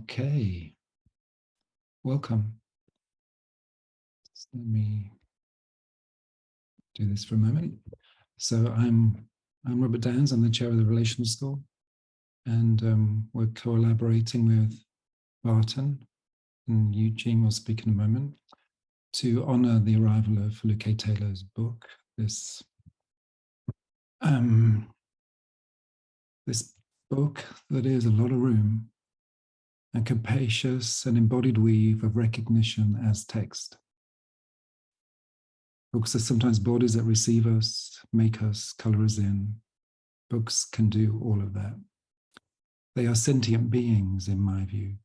Okay, welcome. So let me do this for a moment. So I'm Robert Downs. I'm the chair of the Relational School, and we're collaborating with BAATN, and Eugene will speak in a moment, to honor the arrival of Foluke Taylor's book. This book that is a lot of room, a capacious and embodied weave of recognition as text. Books are sometimes bodies that receive us, make us, color us in. Books can do all of that. They are sentient beings, in my view.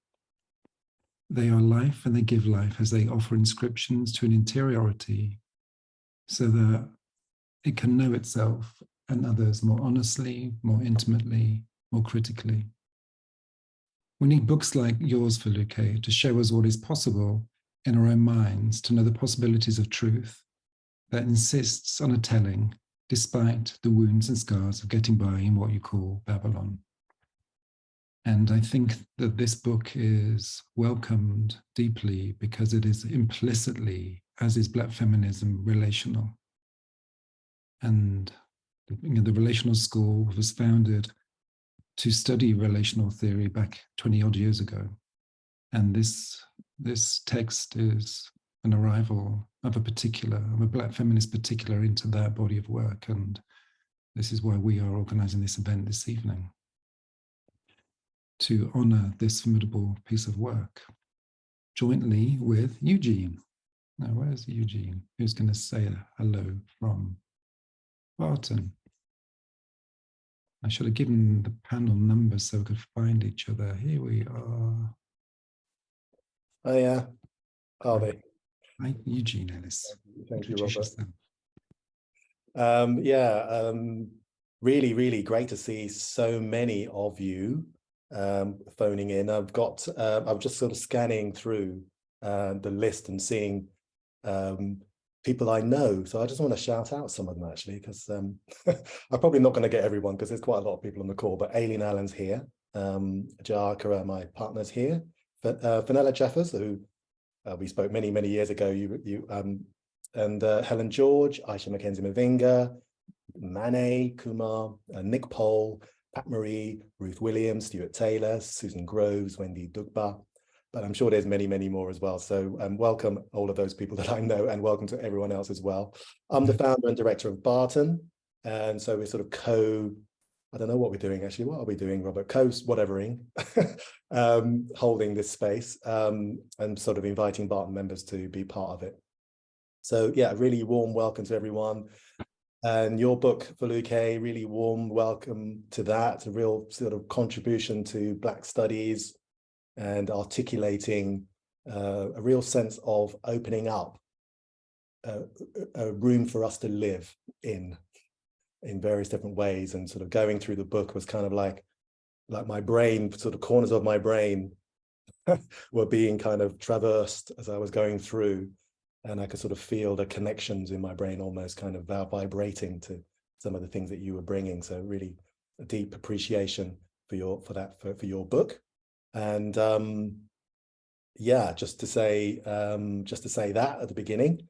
They are life, and they give life as they offer inscriptions to an interiority so that it can know itself and others more honestly, more intimately, more critically. We need books like yours, Foluke, to show us what is possible in our own minds, to know the possibilities of truth that insists on a telling, despite the wounds and scars of getting by in what you call Babylon. And I think that this book is welcomed deeply because it is implicitly, as is Black feminism, relational. And the Relational School was founded to study relational theory back 20 odd years ago. And this text is an arrival of a Black feminist particular into that body of work. And this is why we are organizing this event this evening, to honor this formidable piece of work, jointly with Eugene. Now, where's Eugene? Who's going to say a hello from BAATN? I should have given the panel numbers so we could find each other. Here we are. Oh, yeah. Are they? Hi, Eugene Ellis. Thank you, Robert. Yourself. Really, really great to see so many of you phoning in. I'm just sort of scanning through the list and seeing people I know. So I just want to shout out some of them, actually, because I'm probably not going to get everyone because there's quite a lot of people on the call, but Aileen Allen's here. Jara, my partner's here. Fenella Jeffers, who we spoke many, many years ago, and Helen George, Aisha Mackenzie Mavinga, Mane Kumar, Nick Pole, Pat Marie, Ruth Williams, Stuart Taylor, Susan Groves, Wendy Dugba, but I'm sure there's many, many more as well. So welcome all of those people that I know, and welcome to everyone else as well. I'm the founder and director of BAATN, and so we're sort of I don't know what we're doing actually. What are we doing, Robert? Whatevering, holding this space and sort of inviting BAATN members to be part of it. So yeah, really warm welcome to everyone. And your book, Foluke, really warm welcome to that. A real sort of contribution to Black studies and articulating a real sense of opening up a room for us to live in various different ways. And sort of going through the book was kind of like my brain, sort of corners of my brain were being kind of traversed as I was going through. And I could sort of feel the connections in my brain almost kind of vibrating to some of the things that you were bringing. So really a deep appreciation for your book. And yeah, just to say that at the beginning.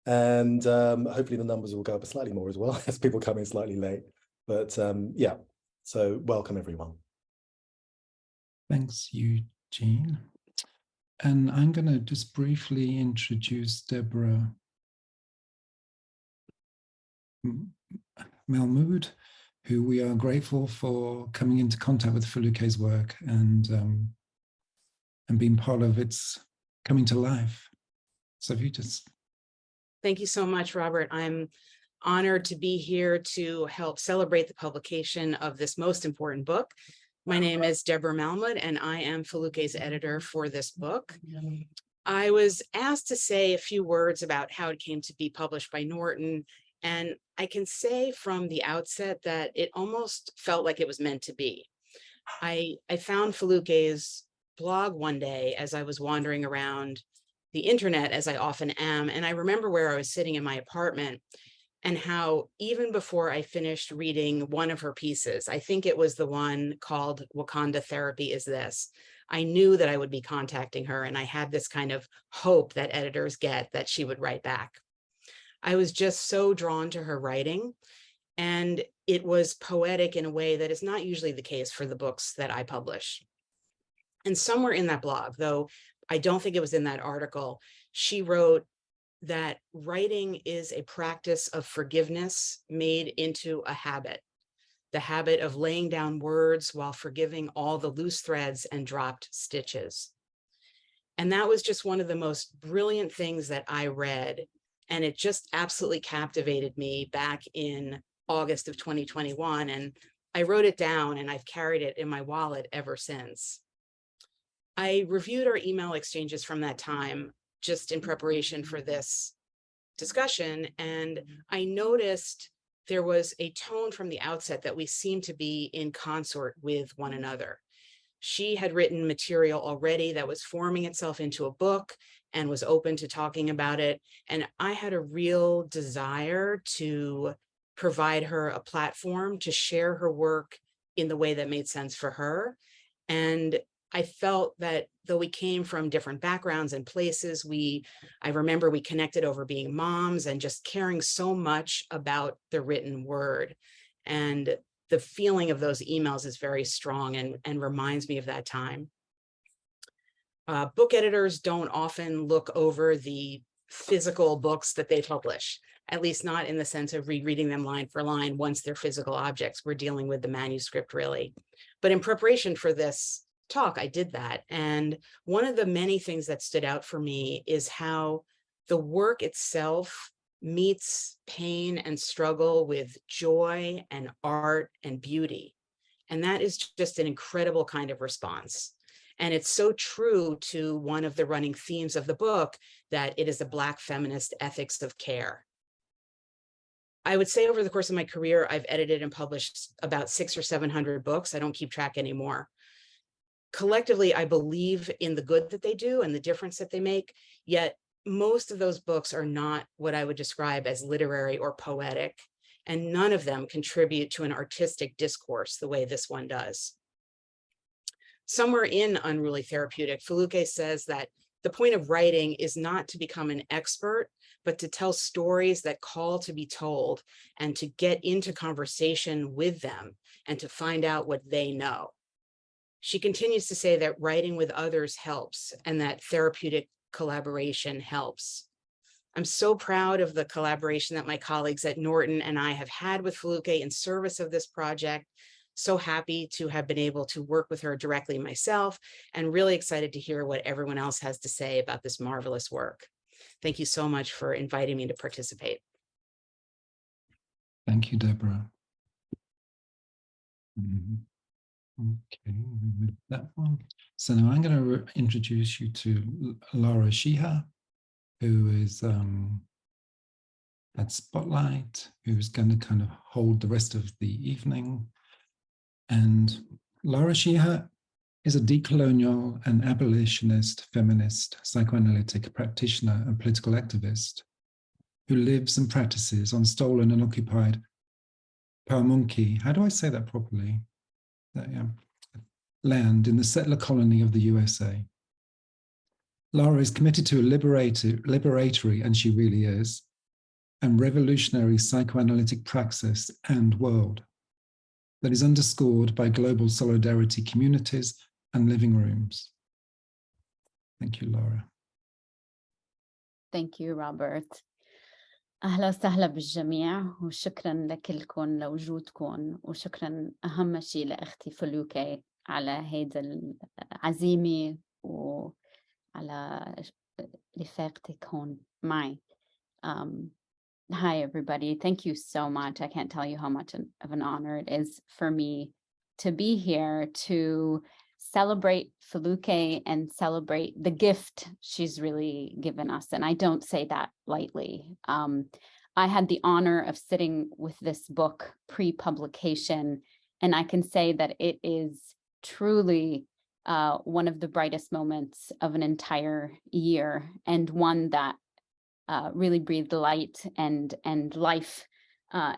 And hopefully the numbers will go up slightly more as well as people come in slightly late. But yeah, so welcome everyone. Thanks, Eugene. And I'm going to just briefly introduce Deborah Malmood, who we are grateful for coming into contact with Foluke's work and being part of its coming to life. So if you just... Thank you so much, Robert. I'm honored to be here to help celebrate the publication of this most important book. My name is Deborah Malmood, and I am Foluke's editor for this book. I was asked to say a few words about how it came to be published by Norton, and I can say from the outset that it almost felt like it was meant to be. I found Foluke's blog one day as I was wandering around the internet, as I often am, and I remember where I was sitting in my apartment, and how even before I finished reading one of her pieces, I think it was the one called Wakanda Therapy Is This, I knew that I would be contacting her, and I had this kind of hope that editors get that she would write back. I was just so drawn to her writing, and it was poetic in a way that is not usually the case for the books that I publish. And somewhere in that blog, though I don't think it was in that article, she wrote that writing is a practice of forgiveness made into a habit, the habit of laying down words while forgiving all the loose threads and dropped stitches. And that was just one of the most brilliant things that I read. And it just absolutely captivated me back in August of 2021. And I wrote it down, and I've carried it in my wallet ever since. I reviewed our email exchanges from that time just in preparation for this discussion, and I noticed there was a tone from the outset that we seemed to be in consort with one another. She had written material already that was forming itself into a book and was open to talking about it, and I had a real desire to provide her a platform to share her work in the way that made sense for her. And I felt that though we came from different backgrounds and places, I remember we connected over being moms and just caring so much about the written word. And the feeling of those emails is very strong and reminds me of that time. Book editors don't often look over the physical books that they publish, at least not in the sense of rereading them line for line once they're physical objects. We're dealing with the manuscript, really. But in preparation for this talk, I did that. And one of the many things that stood out for me is how the work itself meets pain and struggle with joy and art and beauty. And that is just an incredible kind of response. And it's so true to one of the running themes of the book, that it is a Black feminist ethics of care. I would say over the course of my career, I've edited and published about 600 or 700 books. I don't keep track anymore. Collectively, I believe in the good that they do and the difference that they make, yet most of those books are not what I would describe as literary or poetic, and none of them contribute to an artistic discourse the way this one does. Somewhere in Unruly Therapeutic, Foluke says that the point of writing is not to become an expert, but to tell stories that call to be told and to get into conversation with them and to find out what they know. She continues to say that writing with others helps and that therapeutic collaboration helps. I'm so proud of the collaboration that my colleagues at Norton and I have had with Foluke in service of this project. So happy to have been able to work with her directly myself, and really excited to hear what everyone else has to say about this marvelous work. Thank you so much for inviting me to participate. Thank you, Deborah. Okay, we move that one. So now I'm going to introduce you to Laura Sheeha, who is at Spotlight, who's going to kind of hold the rest of the evening. And Laura Sheeha is a decolonial and abolitionist feminist psychoanalytic practitioner and political activist who lives and practices on stolen and occupied Pamunki, how do I say that properly? Land in the settler colony of the USA. Laura is committed to a liberatory, and she really is, and revolutionary psychoanalytic praxis and world that is underscored by global solidarity communities and living rooms. Thank you, Laura. Thank you, Robert. أهلا وسهلا بالجميع، وشكرا لكلكم لوجودكم، وشكرا أهم شيء لأختي فلوكي على هيدا العزيمة وعلى رفاقتك هون معي. Hi, everybody. Thank you so much. I can't tell you how much of an honor it is for me to be here to celebrate Foluke and celebrate the gift she's really given us. And I don't say that lightly. I had the honor of sitting with this book pre-publication, and I can say that it is truly one of the brightest moments of an entire year, and one that really breathed light and life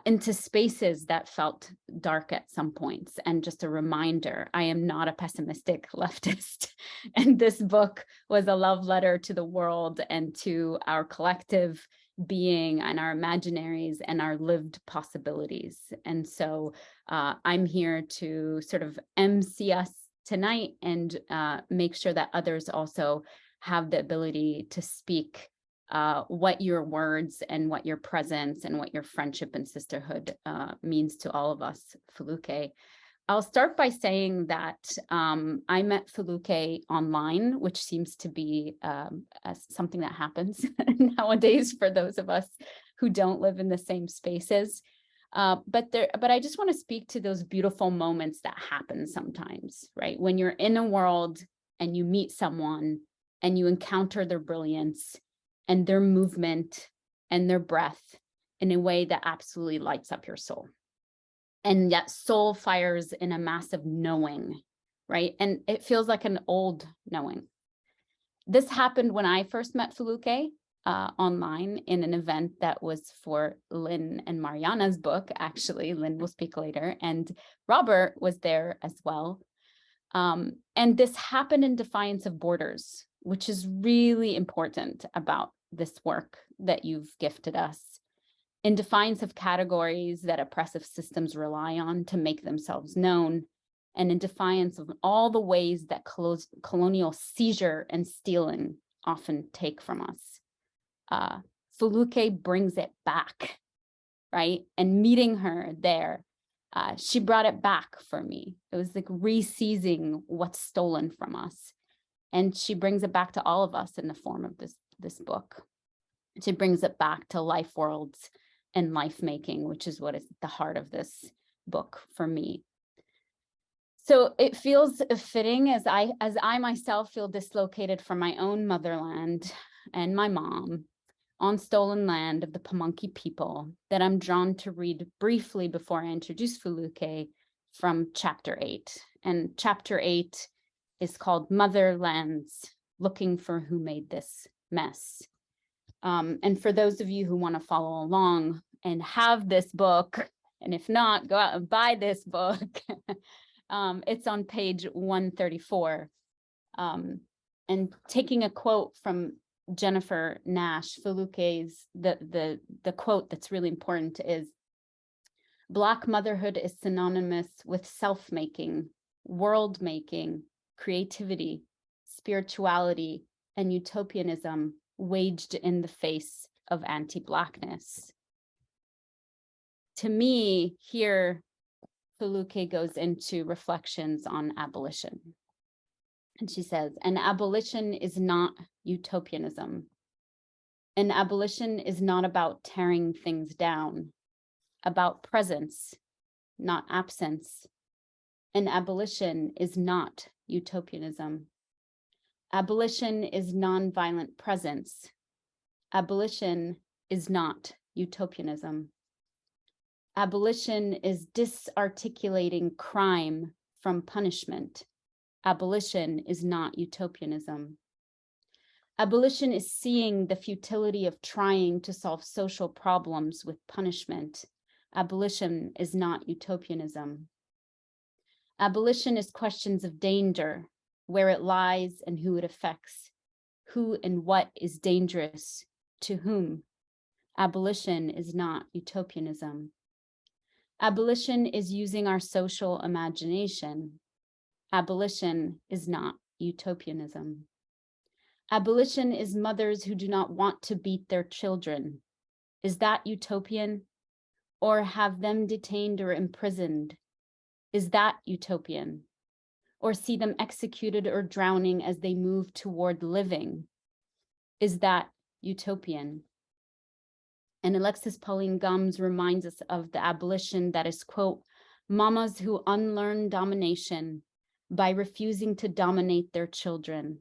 into spaces that felt dark at some points. And just a reminder, I am not a pessimistic leftist. And this book was a love letter to the world and to our collective being and our imaginaries and our lived possibilities. And so I'm here to sort of MC us tonight and make sure that others also have the ability to speak what your words and what your presence and what your friendship and sisterhood means to all of us, Foluke. I'll start by saying that I met Foluke online, which seems to be something that happens nowadays for those of us who don't live in the same spaces. But I just want to speak to those beautiful moments that happen sometimes, right? When you're in a world and you meet someone and you encounter their brilliance and their movement and their breath in a way that absolutely lights up your soul. And yet soul fires in a massive knowing, right? And it feels like an old knowing. This happened when I first met Foluke online in an event that was for Lynn and Mariana's book. Actually, Lynn will speak later, and Robert was there as well. And this happened in defiance of borders, which is really important about this work that you've gifted us. In defiance of categories that oppressive systems rely on to make themselves known, and in defiance of all the ways that colonial seizure and stealing often take from us. Foluke brings it back, right? And meeting her there, she brought it back for me. It was like re-seizing what's stolen from us. And she brings it back to all of us in the form of this book. She brings it back to life worlds and life making, which is what is the heart of this book for me. So it feels fitting as I myself feel dislocated from my own motherland and my mom on stolen land of the Pamunkey people that I'm drawn to read briefly before I introduce Foluke from chapter 8. And chapter 8 is called Motherlands, Looking for Who Made This Mess. And for those of you who want to follow along and have this book, and if not, go out and buy this book. It's on page 134. And taking a quote from Jennifer Nash, Foluke's, the quote that's really important is, Black motherhood is synonymous with self-making, world-making, creativity, spirituality, and utopianism waged in the face of anti-Blackness. To me, here, Foluke goes into reflections on abolition. And she says, an abolition is not utopianism. An abolition is not about tearing things down, about presence, not absence. An abolition is not utopianism. Abolition is nonviolent presence. Abolition is not utopianism. Abolition is disarticulating crime from punishment. Abolition is not utopianism. Abolition is seeing the futility of trying to solve social problems with punishment. Abolition is not utopianism. Abolition is questions of danger, where it lies and who it affects, who and what is dangerous to whom. Abolition is not utopianism. Abolition is using our social imagination. Abolition is not utopianism. Abolition is mothers who do not want to beat their children. Is that utopian? Or have them detained or imprisoned? Is that utopian? Or see them executed or drowning as they move toward living? Is that utopian? And Alexis Pauline Gumbs reminds us of the abolition that is, quote, mamas who unlearn domination by refusing to dominate their children,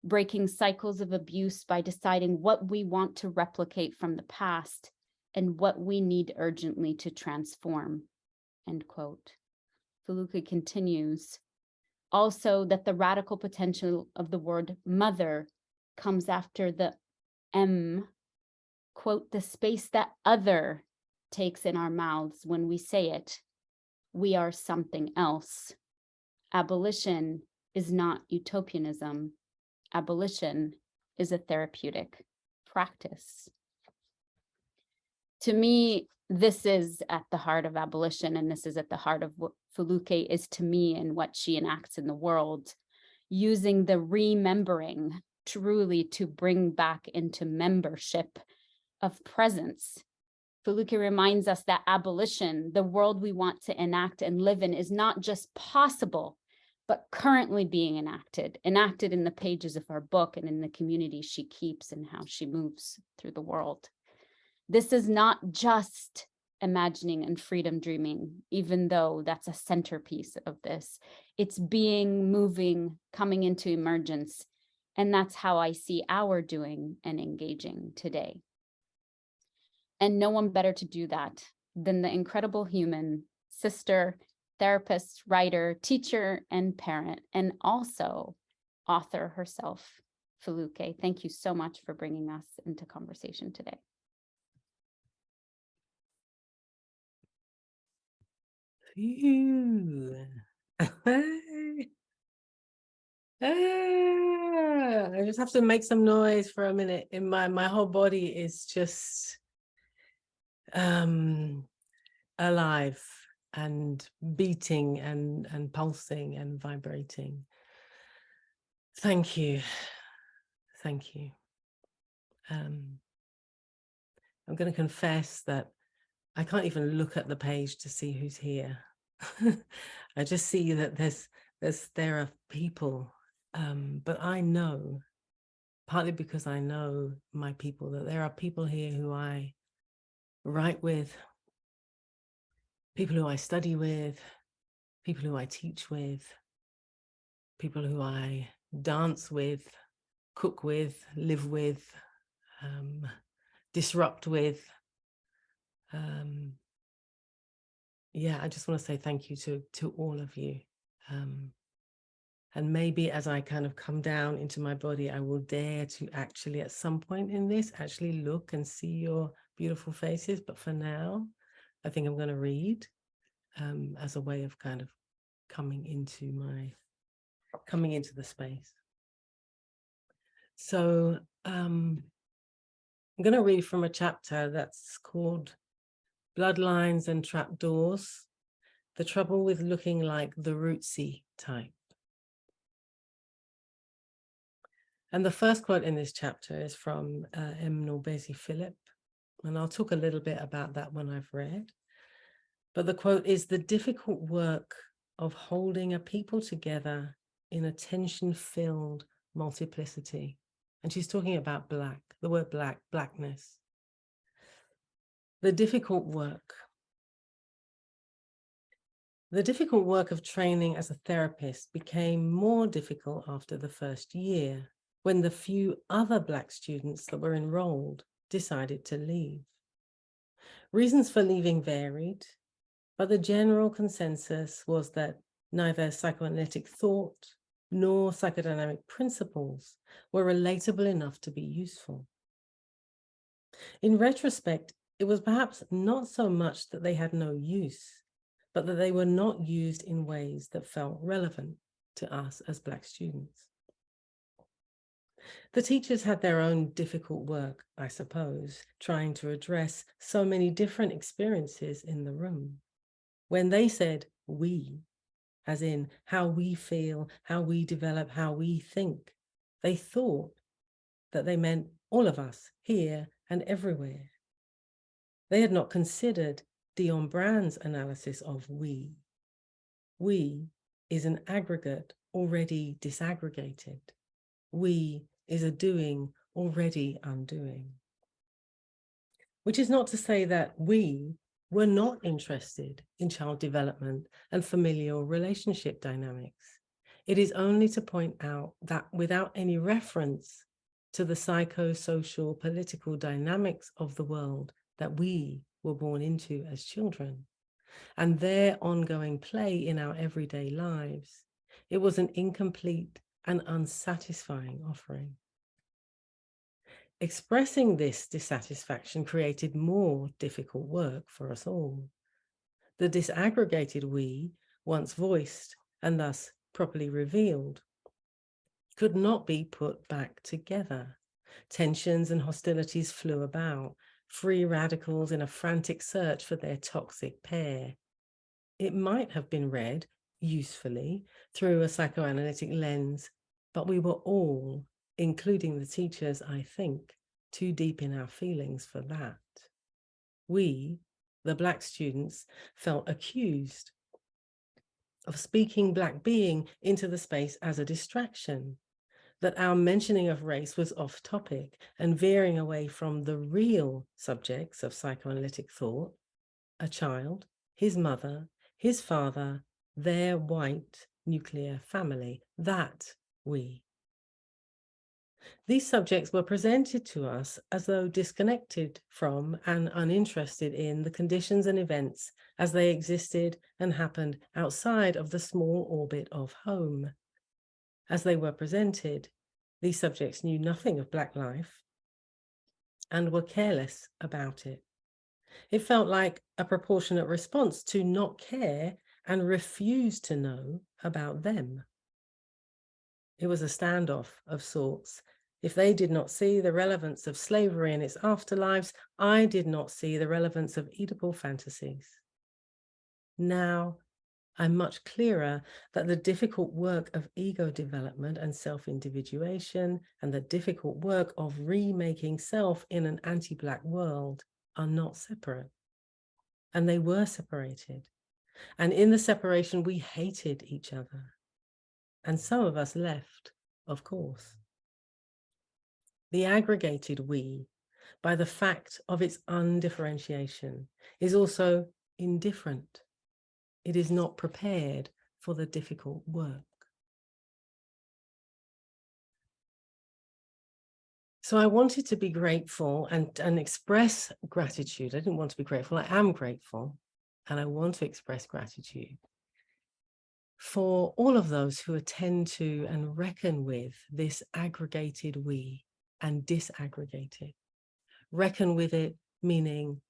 breaking cycles of abuse by deciding what we want to replicate from the past and what we need urgently to transform, end quote. Foluke continues, also that the radical potential of the word mother comes after the M quote, the space that other takes in our mouths when we say it, we are something else. Abolition is not utopianism. Abolition is a therapeutic practice. To me, this is at the heart of abolition, and this is at the heart of what Foluke is to me and what she enacts in the world, using the remembering truly to bring back into membership of presence. Foluke reminds us that abolition, the world we want to enact and live in, is not just possible, but currently being enacted in the pages of our book and in the community she keeps and how she moves through the world. This is not just imagining and freedom dreaming, even though that's a centerpiece of this. It's being, moving, coming into emergence. And that's how I see our doing and engaging today. And no one better to do that than the incredible human, sister, therapist, writer, teacher, and parent, and also author herself, Foluke. Thank you so much for bringing us into conversation today. I just have to make some noise for a minute. In my whole body is just alive and beating and pulsing and vibrating. Thank you. Thank you. I'm going to confess that I can't even look at the page to see who's here. I just see that there are people, but I know, partly because I know my people, that there are people here who I write with, people who I study with, people who I teach with, people who I dance with, cook with, live with, disrupt with. Yeah, I just want to say thank you to all of you. And maybe as I kind of come down into my body, I will dare to actually at some point in this actually look and see your beautiful faces. But for now, I think I'm going to read as a way of kind of coming into the space. So I'm going to read from a chapter that's called Bloodlines and Trapdoors, the trouble with looking like the rootsy type. And the first quote in this chapter is from M. Norbesi Philip, and I'll talk a little bit about that when I've read. But the quote is, "The difficult work of holding a people together in a tension-filled multiplicity." And she's talking about black, the word blackness. The difficult work of training as a therapist became more difficult after the first year, when the few other Black students that were enrolled decided to leave. Reasons for leaving varied, but the general consensus was that neither psychoanalytic thought nor psychodynamic principles were relatable enough to be useful. In retrospect, it was perhaps not so much that they had no use, but that they were not used in ways that felt relevant to us as Black students. The teachers had their own difficult work, I suppose, trying to address so many different experiences in the room. When they said we, as in how we feel, how we develop, how we think, they thought that they meant all of us here and everywhere. They had not considered Dion Brand's analysis of we. We is an aggregate already disaggregated. We is a doing already undoing. Which is not to say that we were not interested in child development and familial relationship dynamics. It is only to point out that without any reference to the psychosocial political dynamics of the world that we were born into as children, and their ongoing play in our everyday lives, it was an incomplete and unsatisfying offering. expressing this dissatisfaction created more difficult work for us all. The disaggregated we, once voiced and thus properly revealed, could not be put back together. Tensions and hostilities flew about, free radicals in a frantic search for their toxic pair. It might have been read usefully through a psychoanalytic lens, but we were all, including the teachers, I think, too deep in our feelings for that. We, the Black students, felt accused of speaking Black being into the space as a distraction, that our mentioning of race was off topic and veering away from the real subjects of psychoanalytic thought, a child, his mother, his father, their white nuclear family, that we. These subjects were presented to us as though disconnected from and uninterested in the conditions and events as they existed and happened outside of the small orbit of home. As they were presented, these subjects knew nothing of Black life and were careless about it. It felt like a proportionate response to not care and refuse to know about them. It was a standoff of sorts. If they did not see the relevance of slavery and its afterlives, I did not see the relevance of Oedipal fantasies. Now, I'm much clearer that the difficult work of ego development and self-individuation and the difficult work of remaking self in an anti-Black world are not separate. And they were separated. And in the separation, we hated each other. And some of us left, of course. The aggregated we, by the fact of its undifferentiation, is also indifferent. It is not prepared for the difficult work. So I wanted to be grateful and express gratitude. I didn't want to be grateful. I am grateful, and I want to express gratitude for all of those who attend to and reckon with this aggregated we and disaggregate it. Reckon with it, meaning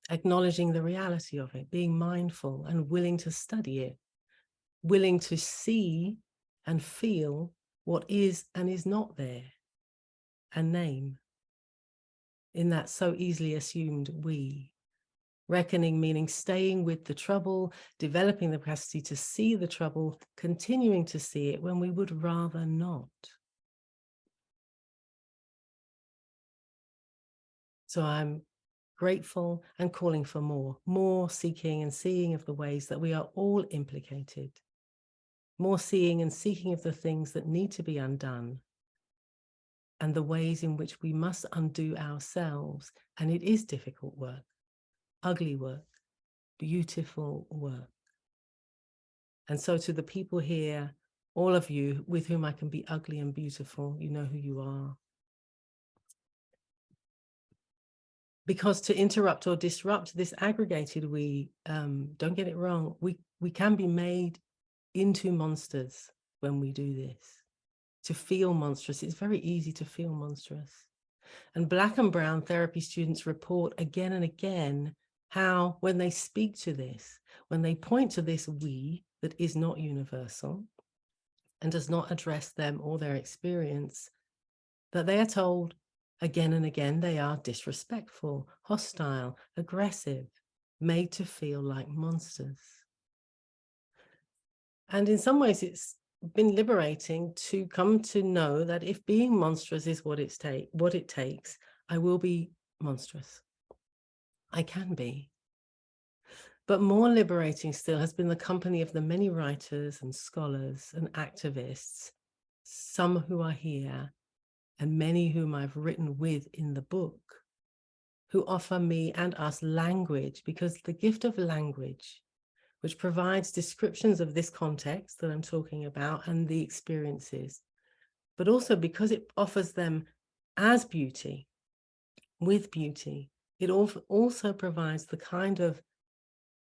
acknowledging the reality of it, being mindful and willing to study it, willing to see and feel what is and is not there, and name in that so easily assumed we. Reckoning meaning staying with the trouble, developing the capacity to see the trouble, continuing to see it when we would rather not. So I'm grateful and calling for more seeking and seeing of the ways that we are all implicated, more seeing and seeking of the things that need to be undone, and the ways in which we must undo ourselves. And it is difficult work, ugly work, beautiful work. And so to the people here, all of you with whom I can be ugly and beautiful, you know who you are. Because to interrupt or disrupt this aggregated we, don't get it wrong, we can be made into monsters when we do this. To feel monstrous, it's very easy to feel monstrous. And Black and brown therapy students report again and again how when they speak to this, when they point to this we that is not universal and does not address them or their experience, that they are told again and again they are disrespectful, hostile, aggressive, made to feel like monsters. And in some ways it's been liberating to come to know that if being monstrous is what it takes, I will be monstrous. I can be. But more liberating still has been the company of the many writers and scholars and activists, some who are here and many whom I've written with in the book, who offer me and us language, because the gift of language, which provides descriptions of this context that I'm talking about and the experiences, but also because it offers them as beauty, with beauty, it also provides the kind of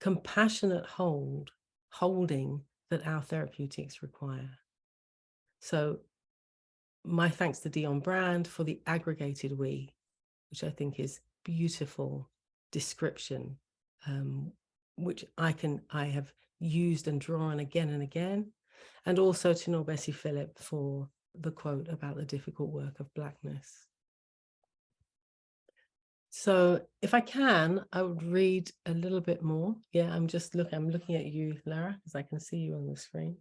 compassionate holding that our therapeutics require. So My thanks to Dion Brand for the aggregated we, which I think is beautiful description, which I have used and drawn again and again. And also to Norbessie Philip for the quote about the difficult work of Blackness. So if I can, I would read a little bit more. Yeah, I'm looking at you, Lara, because I can see you on the screen.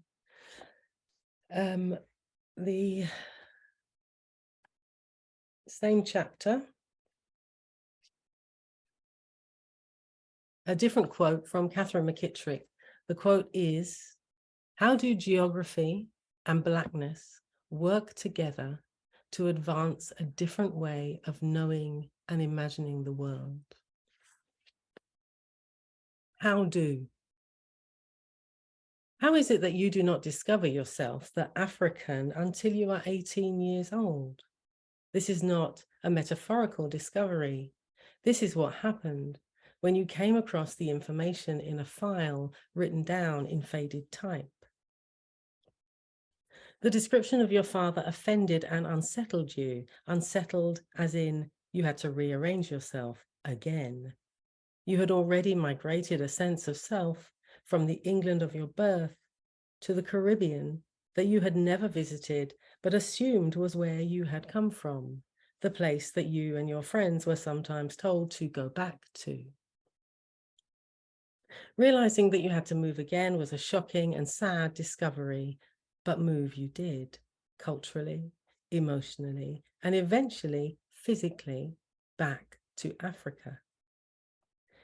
The same chapter, a different quote from Catherine McKittrick. The quote is, "How do geography and Blackness work together to advance a different way of knowing and imagining the world?" How is it that you do not discover yourself the African until you are 18 years old? This is not a metaphorical discovery. This is what happened when you came across the information in a file written down in faded type. The description of your father offended and unsettled you, unsettled as in you had to rearrange yourself again. You had already migrated a sense of self from the England of your birth to the Caribbean that you had never visited, but assumed was where you had come from, the place that you and your friends were sometimes told to go back to. Realizing that you had to move again was a shocking and sad discovery, but move you did, culturally, emotionally, and eventually physically back to Africa.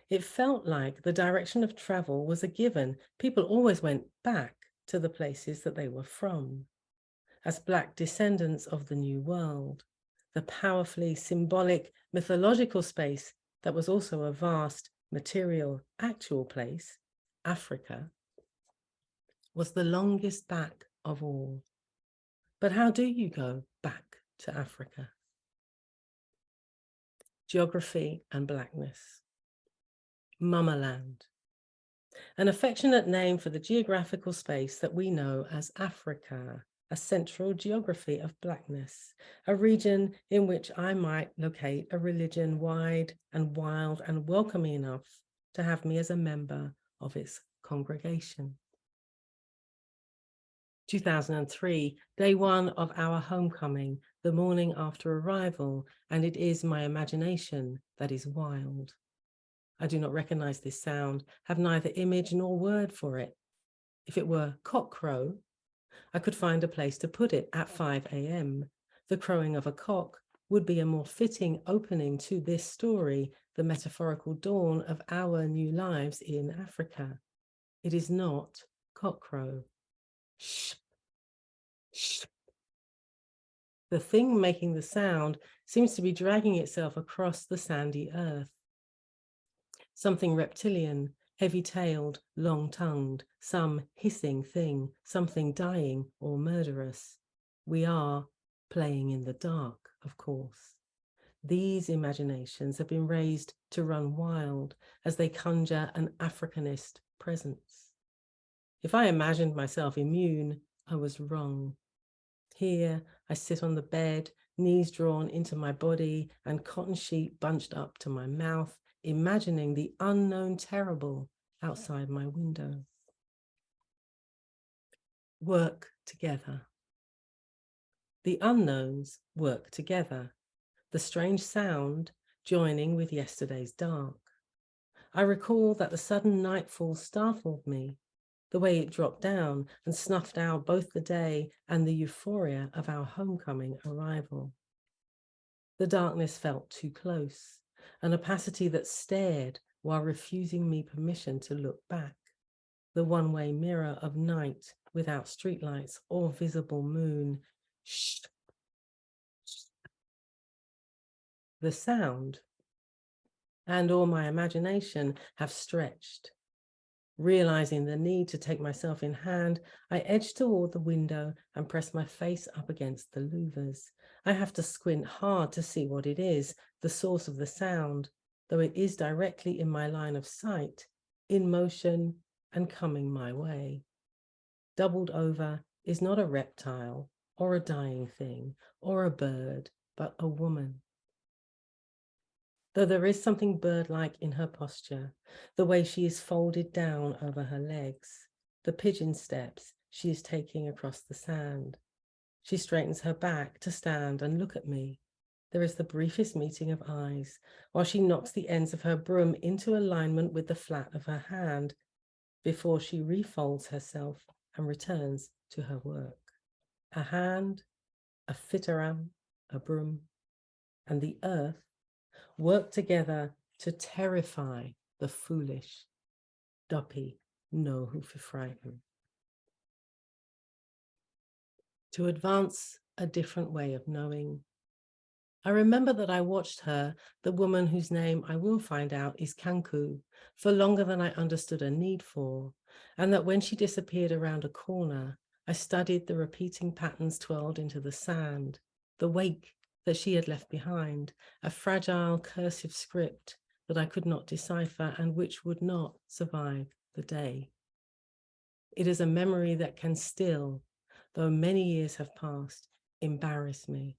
It felt like the direction of travel was a given. People always went back to the places that they were from. As Black descendants of the New World, the powerfully symbolic, mythological space that was also a vast, material, actual place, Africa, was the longest back of all. But how do you go back to Africa? Geography and Blackness. Mamaland, an affectionate name for the geographical space that we know as Africa, a central geography of Blackness, a region in which I might locate a religion wide and wild and welcoming enough to have me as a member of its congregation. 2003, day one of our homecoming, the morning after arrival, and it is my imagination that is wild. I do not recognize this sound, have neither image nor word for it. If it were cockcrow, I could find a place to put it at 5 a.m. The crowing of a cock would be a more fitting opening to this story, the metaphorical dawn of our new lives in Africa. It is not cockcrow. Shh. Shh. The thing making the sound seems to be dragging itself across the sandy earth. Something reptilian, heavy-tailed, long-tongued, some hissing thing, something dying or murderous. We are playing in the dark, of course. These imaginations have been raised to run wild as they conjure an Africanist presence. If I imagined myself immune, I was wrong. Here, I sit on the bed, knees drawn into my body and cotton sheet bunched up to my mouth, imagining the unknown terrible outside my window. Work together. The unknowns work together, the strange sound joining with yesterday's dark. I recall that the sudden nightfall startled me, the way it dropped down and snuffed out both the day and the euphoria of our homecoming arrival. The darkness felt too close, an opacity that stared while refusing me permission to look back, the one-way mirror of night without streetlights or visible moon. Shh. The sound and all my imagination have stretched. Realizing the need to take myself in hand, I edge toward the window and press my face up against the louvers. I have to squint hard to see what it is, the source of the sound, though it is directly in my line of sight, in motion and coming my way. Doubled over is not a reptile or a dying thing or a bird, but a woman. Though there is something bird-like in her posture, the way she is folded down over her legs, the pigeon steps she is taking across the sand. She straightens her back to stand and look at me. There is the briefest meeting of eyes, while she knocks the ends of her broom into alignment with the flat of her hand before she refolds herself and returns to her work. A hand, a fitaram, a broom, and the earth work together to terrify the foolish. Duppy no who for frighten. To advance a different way of knowing. I remember that I watched her, the woman whose name I will find out is Kanku, for longer than I understood a need for, and that when she disappeared around a corner, I studied the repeating patterns twirled into the sand, the wake that she had left behind, a fragile cursive script that I could not decipher and which would not survive the day. It is a memory that can still, though many years have passed, embarrass me.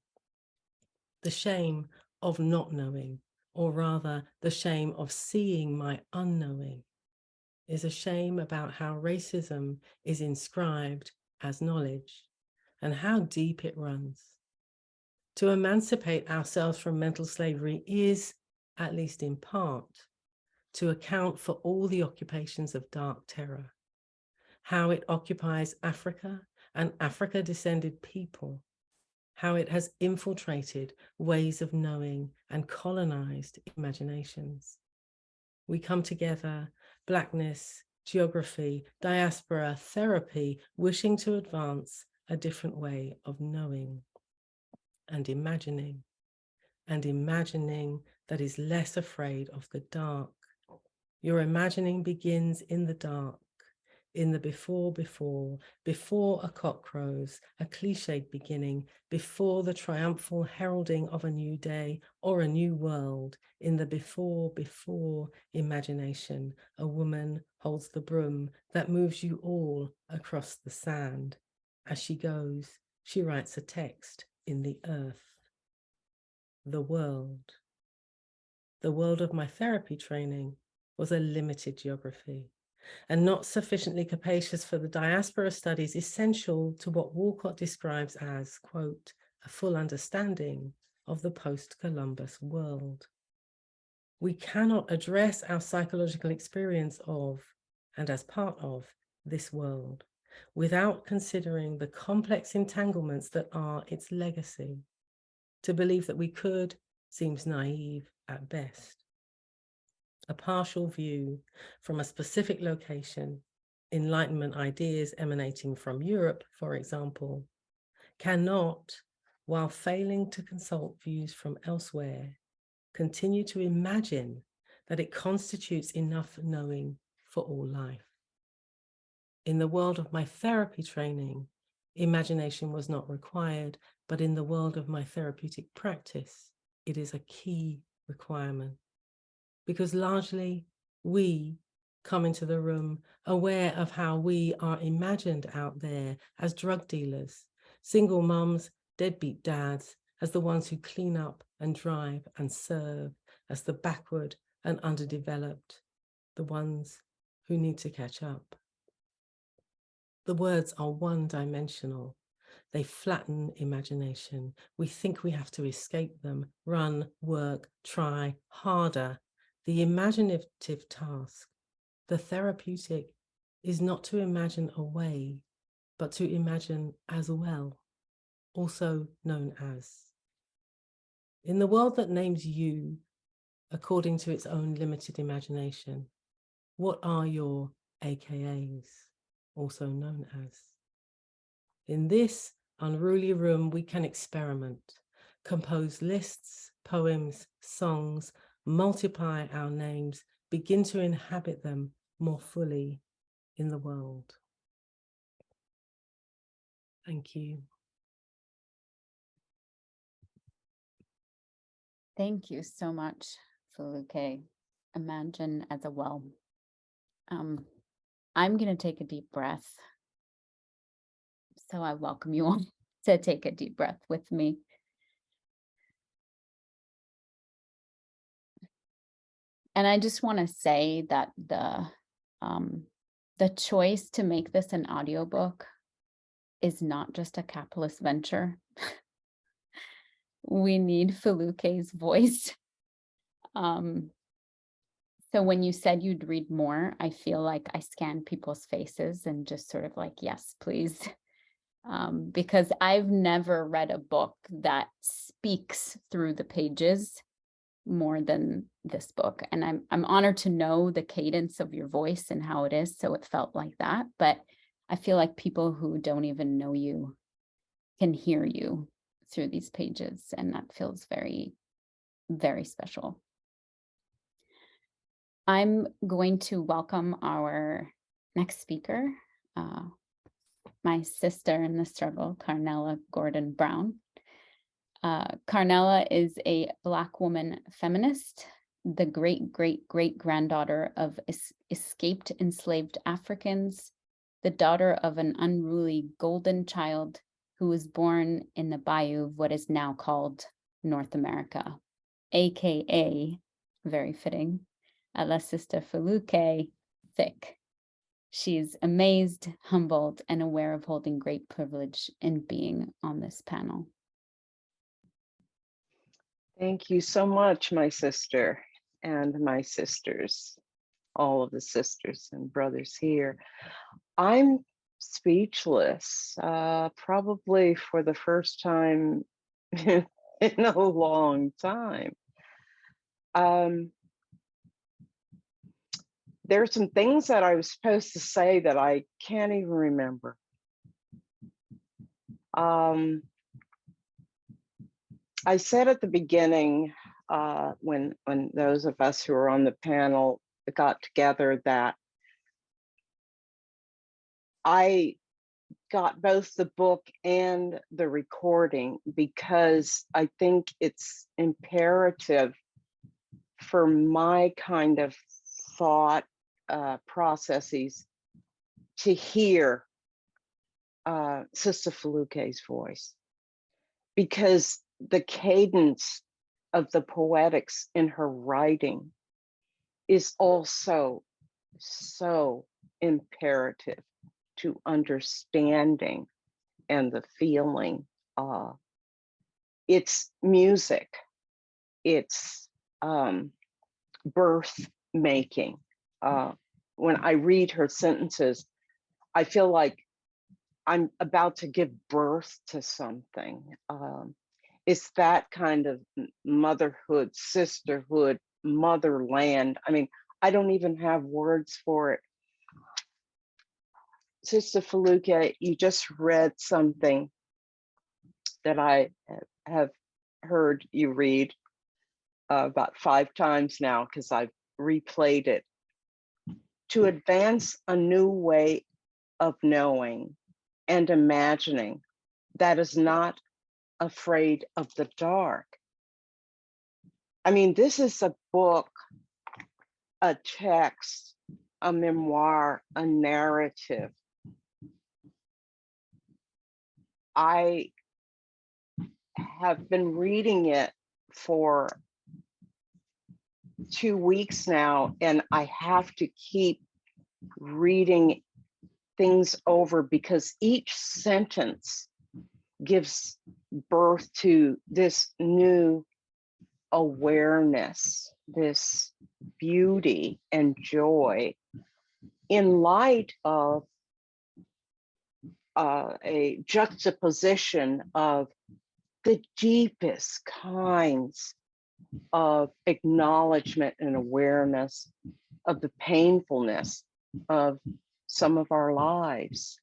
The shame of not knowing, or rather the shame of seeing my unknowing, is a shame about how racism is inscribed as knowledge and how deep it runs. To emancipate ourselves from mental slavery is, at least in part, to account for all the occupations of dark terror, how it occupies Africa and Africa-descended people, how it has infiltrated ways of knowing and colonized imaginations. We come together, Blackness, geography, diaspora, therapy, wishing to advance a different way of knowing and imagining that is less afraid of the dark. Your imagining begins in the dark, in the before a cock crows, a cliched beginning, before the triumphal heralding of a new day or a new world, in the before imagination, a woman holds the broom that moves you all across the sand. As she goes, she writes a text in the earth. The world of my therapy training was a limited geography, and not sufficiently capacious for the diaspora studies essential to what Walcott describes as, quote, a full understanding of the post-Columbus world. We cannot address our psychological experience of, and as part of, this world without considering the complex entanglements that are its legacy. To believe that we could seems naive at best. A partial view from a specific location, Enlightenment ideas emanating from Europe, for example, cannot, while failing to consult views from elsewhere, continue to imagine that it constitutes enough knowing for all life. In the world of my therapy training, imagination was not required, but in the world of my therapeutic practice, it is a key requirement. Because largely we come into the room aware of how we are imagined out there as drug dealers, single mums, deadbeat dads, as the ones who clean up and drive and serve, as the backward and underdeveloped, the ones who need to catch up. The words are one-dimensional. They flatten imagination. We think we have to escape them, run, work, try harder. The imaginative task, the therapeutic, is not to imagine away, but to imagine as well, also known as. In the world that names you according to its own limited imagination, what are your AKAs, also known as? In this unruly room, we can experiment, compose lists, poems, songs, multiply our names, begin to inhabit them more fully in the world. Thank you. Thank you so much, Foluke. Imagine as a well. I'm going to take a deep breath. So I welcome you all to take a deep breath with me. And I just want to say that the choice to make this an audiobook is not just a capitalist venture. We need Foluke's voice. So when you said you'd read more, I feel like I scanned people's faces and just sort of like, yes, please. Because I've never read a book that speaks through the pages more than this book. And I'm honored to know the cadence of your voice and how it is. So it felt like that. But I feel like people who don't even know you can hear you through these pages. And that feels very, very special. I'm going to welcome our next speaker, my sister in the struggle, Carnella Gordon Brown. Carnella is a Black woman feminist, the great-great-great-granddaughter of escaped enslaved Africans, the daughter of an unruly golden child who was born in the bayou of what is now called North America, AKA, very fitting, La Sister Foluke Thick. She's amazed, humbled, and aware of holding great privilege in being on this panel. Thank you so much, my sister and my sisters, all of the sisters and brothers here. I'm speechless, probably for the first time in a long time. There are some things that I was supposed to say that I can't even remember. I said at the beginning, when those of us who were on the panel got together, that I got both the book and the recording because I think it's imperative for my kind of thought processes to hear Sister Foluke's voice, because the cadence of the poetics in her writing is also so imperative to understanding and the feeling. It's music, it's birth making. When I read her sentences, I feel like I'm about to give birth to something. It's that kind of motherhood, sisterhood, motherland. I mean, I don't even have words for it. Sister Foluke, you just read something that I have heard you read about 5 times now, because I've replayed it. To advance a new way of knowing and imagining that is not afraid of the dark. I mean, this is a book, a text, a memoir, a narrative. I have been reading it for 2 weeks now, and I have to keep reading things over because each sentence gives birth to this new awareness, this beauty and joy in light of a juxtaposition of the deepest kinds of acknowledgement and awareness of the painfulness of some of our lives.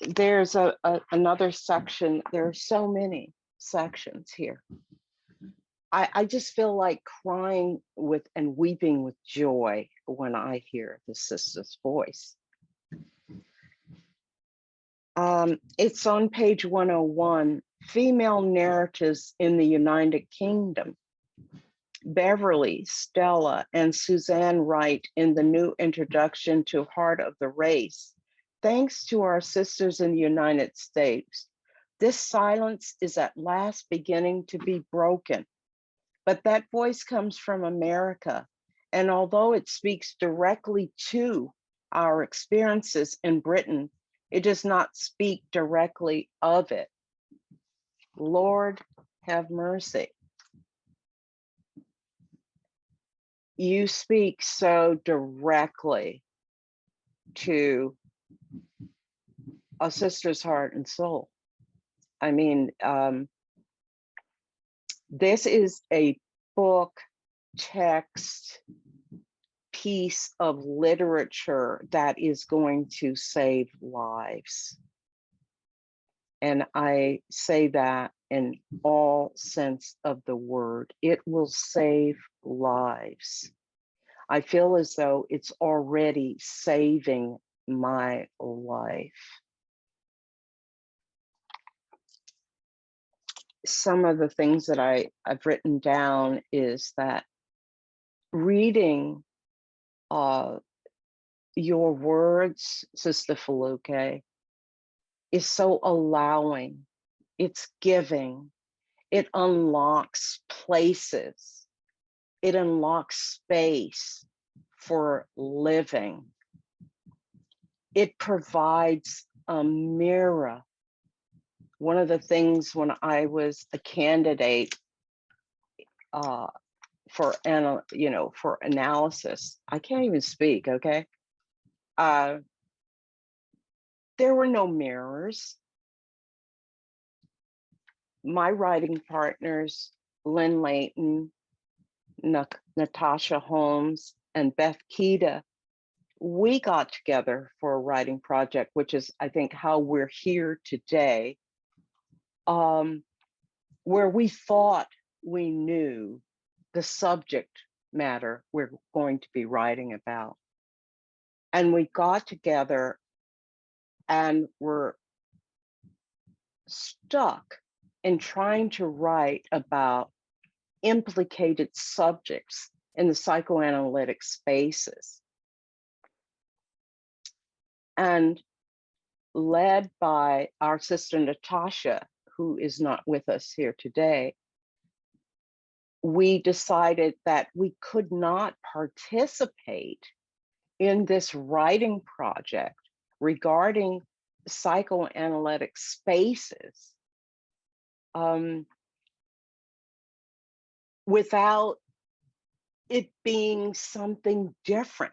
There's another section. There are so many sections here. I just feel like crying with and weeping with joy when I hear the sister's voice. It's on page 101, Female Narratives in the United Kingdom. Beverly, Stella, and Suzanne write in the new introduction to Heart of the Race thanks to our sisters in the United States, this silence is at last beginning to be broken. But that voice comes from America. And although it speaks directly to our experiences in Britain, it does not speak directly of it. Lord, have mercy. You speak so directly to a sister's heart and soul. I mean, this is a book, text, piece of literature that is going to save lives. And I say that in all sense of the word. It will save lives. I feel as though it's already saving my life. Some of the things that I've written down is that reading your words, Sister Foluke, is so allowing, it's giving, it unlocks places, it unlocks space for living. It provides a mirror. One of the things when I was a candidate for analysis, I can't even speak, okay? There were no mirrors. My writing partners, Lynn Layton, Natasha Holmes, and Beth Kida, we got together for a writing project, which is, I think, how we're here today, where we thought we knew the subject matter we're going to be writing about. And we got together and were stuck in trying to write about implicated subjects in the psychoanalytic spaces. And led by our sister Natasha, who is not with us here today, we decided that we could not participate in this writing project regarding psychoanalytic spaces without it being something different.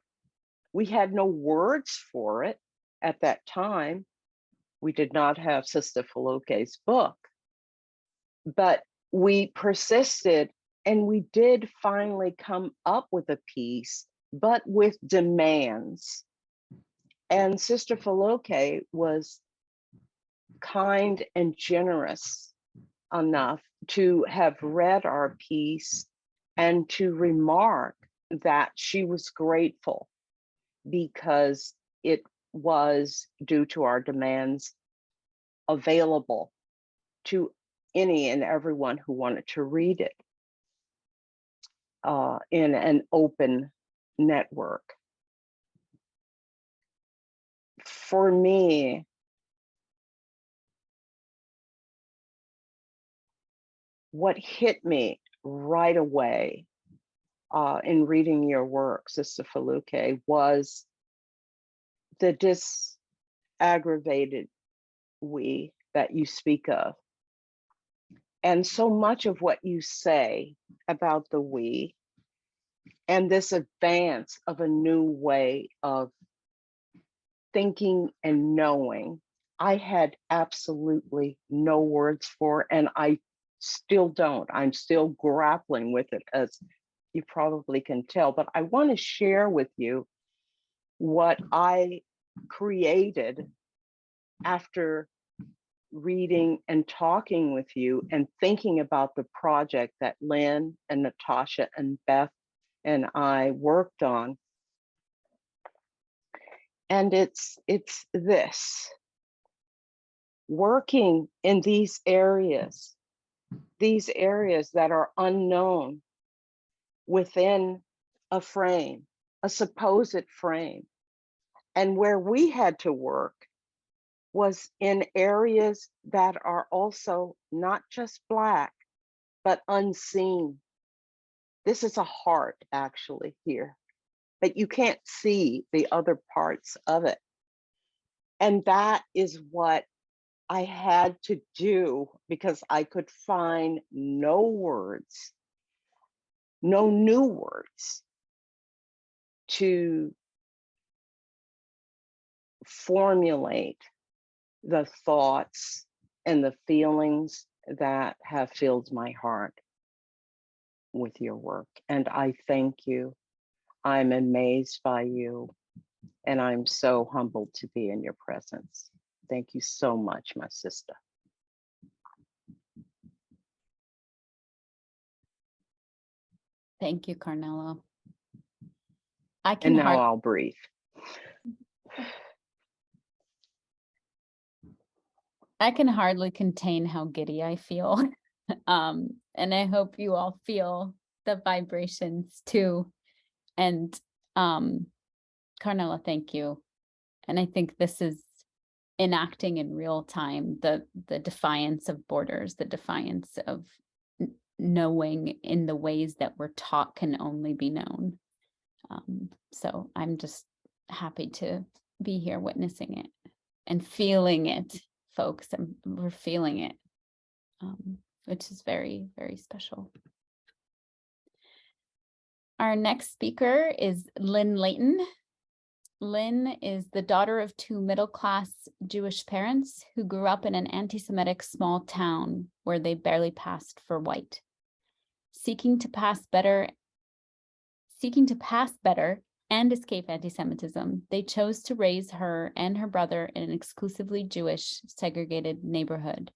We had no words for it at that time. We did not have Sister Foluke's book, but we persisted and we did finally come up with a piece, but with demands. And Sister Foluke was kind and generous enough to have read our piece and to remark that she was grateful because it was, due to our demands, available to any and everyone who wanted to read it in an open network. For me, what hit me right away in reading your work, Sister Foluke, was the disaggravated we that you speak of. And so much of what you say about the we and this advance of a new way of thinking and knowing, I had absolutely no words for, and I still don't. I'm still grappling with it, as you probably can tell, but I want to share with you what I created after reading and talking with you and thinking about the project that Lynn and Natasha and Beth and I worked on. And it's this: working in these areas that are unknown within a frame, a supposed frame, And where we had to work was in areas that are also not just Black, but unseen. This is a heart actually here, but you can't see the other parts of it. And that is what I had to do because I could find no words, no new words to formulate the thoughts and the feelings that have filled my heart with your work. And I thank you. I'm amazed by you. And I'm so humbled to be in your presence. Thank you so much, my sister. Thank you, Carnella. I And can now I'll breathe. hardly contain how giddy I feel. And I hope you all feel the vibrations too. And Carnella, thank you. And I think this is enacting in real time the defiance of borders, the defiance of knowing in the ways that we're taught can only be known. So I'm just happy to be here witnessing it and feeling it, folks. We're feeling it, which is very, very special. Our next speaker is Lynn Layton. Lynn is the daughter of two middle-class Jewish parents who grew up in an anti-Semitic small town where they barely passed for white. Seeking to pass better and escape anti-Semitism, they chose to raise her and her brother in an exclusively Jewish segregated neighborhood.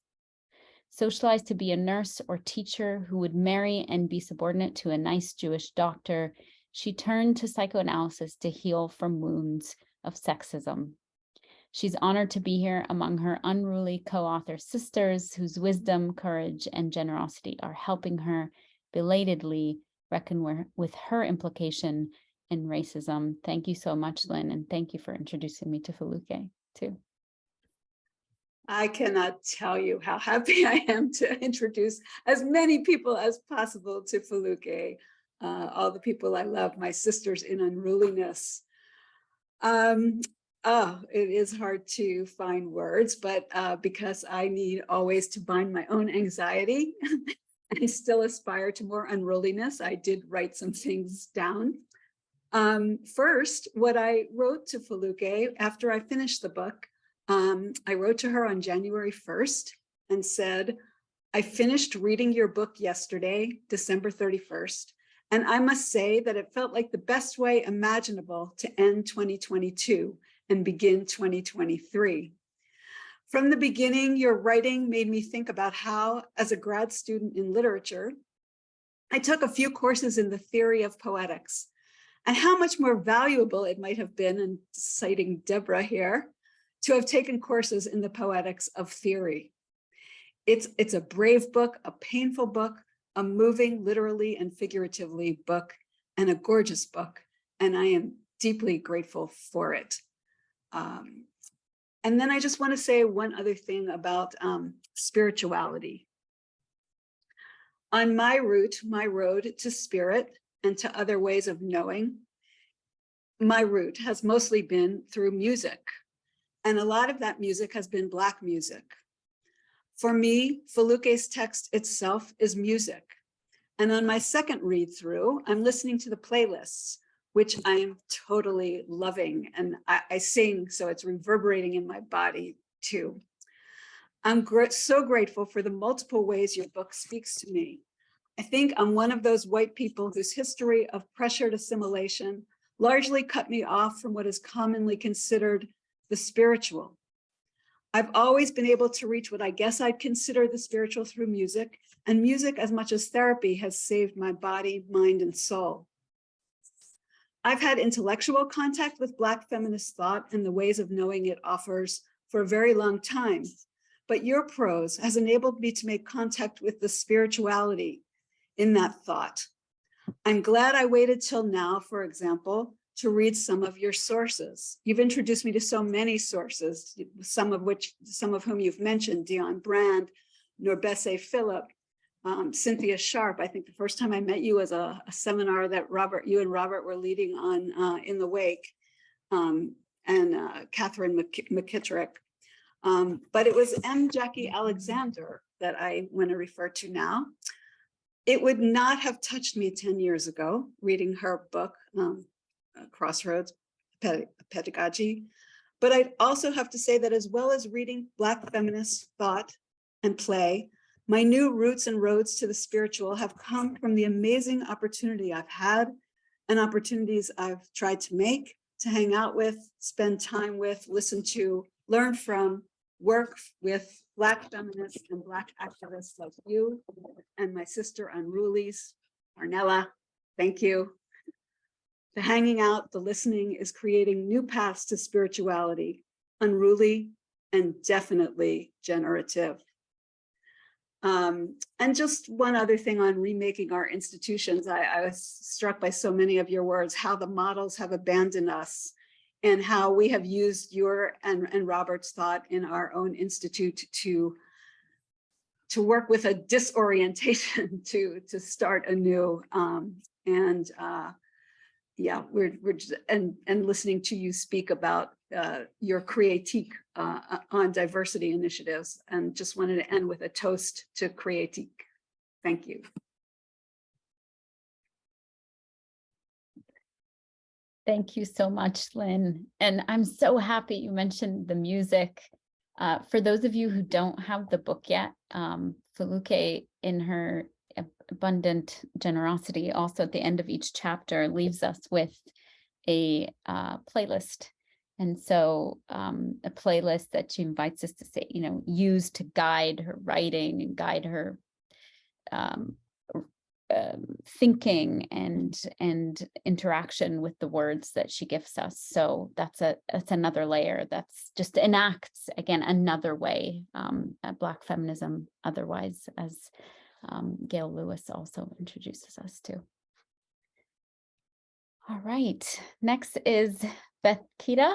Socialized to be a nurse or teacher who would marry and be subordinate to a nice Jewish doctor, she turned to psychoanalysis to heal from wounds of sexism. She's honored to be here among her unruly co-author sisters whose wisdom, courage, and generosity are helping her belatedly reckon with her implication in racism. Thank you so much, Lynn, and thank you for introducing me to Foluke too. I cannot tell you how happy I am to introduce as many people as possible to Foluke, all the people I love, my sisters in unruliness. It is hard to find words, but because I need always to bind my own anxiety, I still aspire to more unruliness. I did write some things down. First, what I wrote to Foluke after I finished the book, I wrote to her on January 1st and said, I finished reading your book yesterday, December 31st, and I must say that it felt like the best way imaginable to end 2022 and begin 2023. From the beginning, your writing made me think about how, as a grad student in literature, I took a few courses in the theory of poetics and how much more valuable it might have been, and citing Deborah here, to have taken courses in the poetics of theory. It's a brave book, a painful book, a moving, literally and figuratively book, and a gorgeous book. And I am deeply grateful for it. And then I just want to say one other thing about spirituality. On my road to spirit and to other ways of knowing, my route has mostly been through music. And a lot of that music has been Black music. For me, Foluke's text itself is music. And on my second read through, I'm listening to the playlists, which I am totally loving. And I sing, so it's reverberating in my body too. I'm so grateful for the multiple ways your book speaks to me. I think I'm one of those white people whose history of pressured assimilation largely cut me off from what is commonly considered the spiritual. I've always been able to reach what I guess I'd consider the spiritual through music, and music, as much as therapy, has saved my body, mind, and soul. I've had intellectual contact with Black feminist thought and the ways of knowing it offers for a very long time, but your prose has enabled me to make contact with the spirituality in that thought. I'm glad I waited till now, for example, to read some of your sources. You've introduced me to so many sources, some of whom you've mentioned: Dion Brand, Norbese Phillip, Cynthia Sharp. I think the first time I met you was a seminar that you and Robert were leading on In the Wake, and Catherine McKittrick. But it was M. Jackie Alexander that I want to refer to now. It would not have touched me 10 years ago, reading her book, Crossroads, Pedagogy. But I'd also have to say that as well as reading Black feminist thought and play, my new roots and roads to the spiritual have come from the amazing opportunity I've had and opportunities I've tried to make, to hang out with, spend time with, listen to, learn from, work with Black feminists and Black activists like you and my sister Unruly's, Arnella, thank you. The hanging out, the listening is creating new paths to spirituality, unruly and definitely generative. And just one other thing on remaking our institutions. I was struck by so many of your words, how the models have abandoned us and how we have used your and Robert's thought in our own institute to work with a disorientation to start anew. Yeah, we're just, and listening to you speak about your critique on diversity initiatives, and just wanted to end with a toast to critique. Thank you. Thank you so much, Lynn. And I'm so happy you mentioned the music. For those of you who don't have the book yet, Foluke, in her abundant generosity, also at the end of each chapter, leaves us with a playlist. And so a playlist that she invites us to say, use to guide her writing and guide her thinking and interaction with the words that she gives us. So that's another layer that's just enacts, again, another way at Black feminism, otherwise, as Gail Lewis also introduces us to. All right, next is Beth Kita.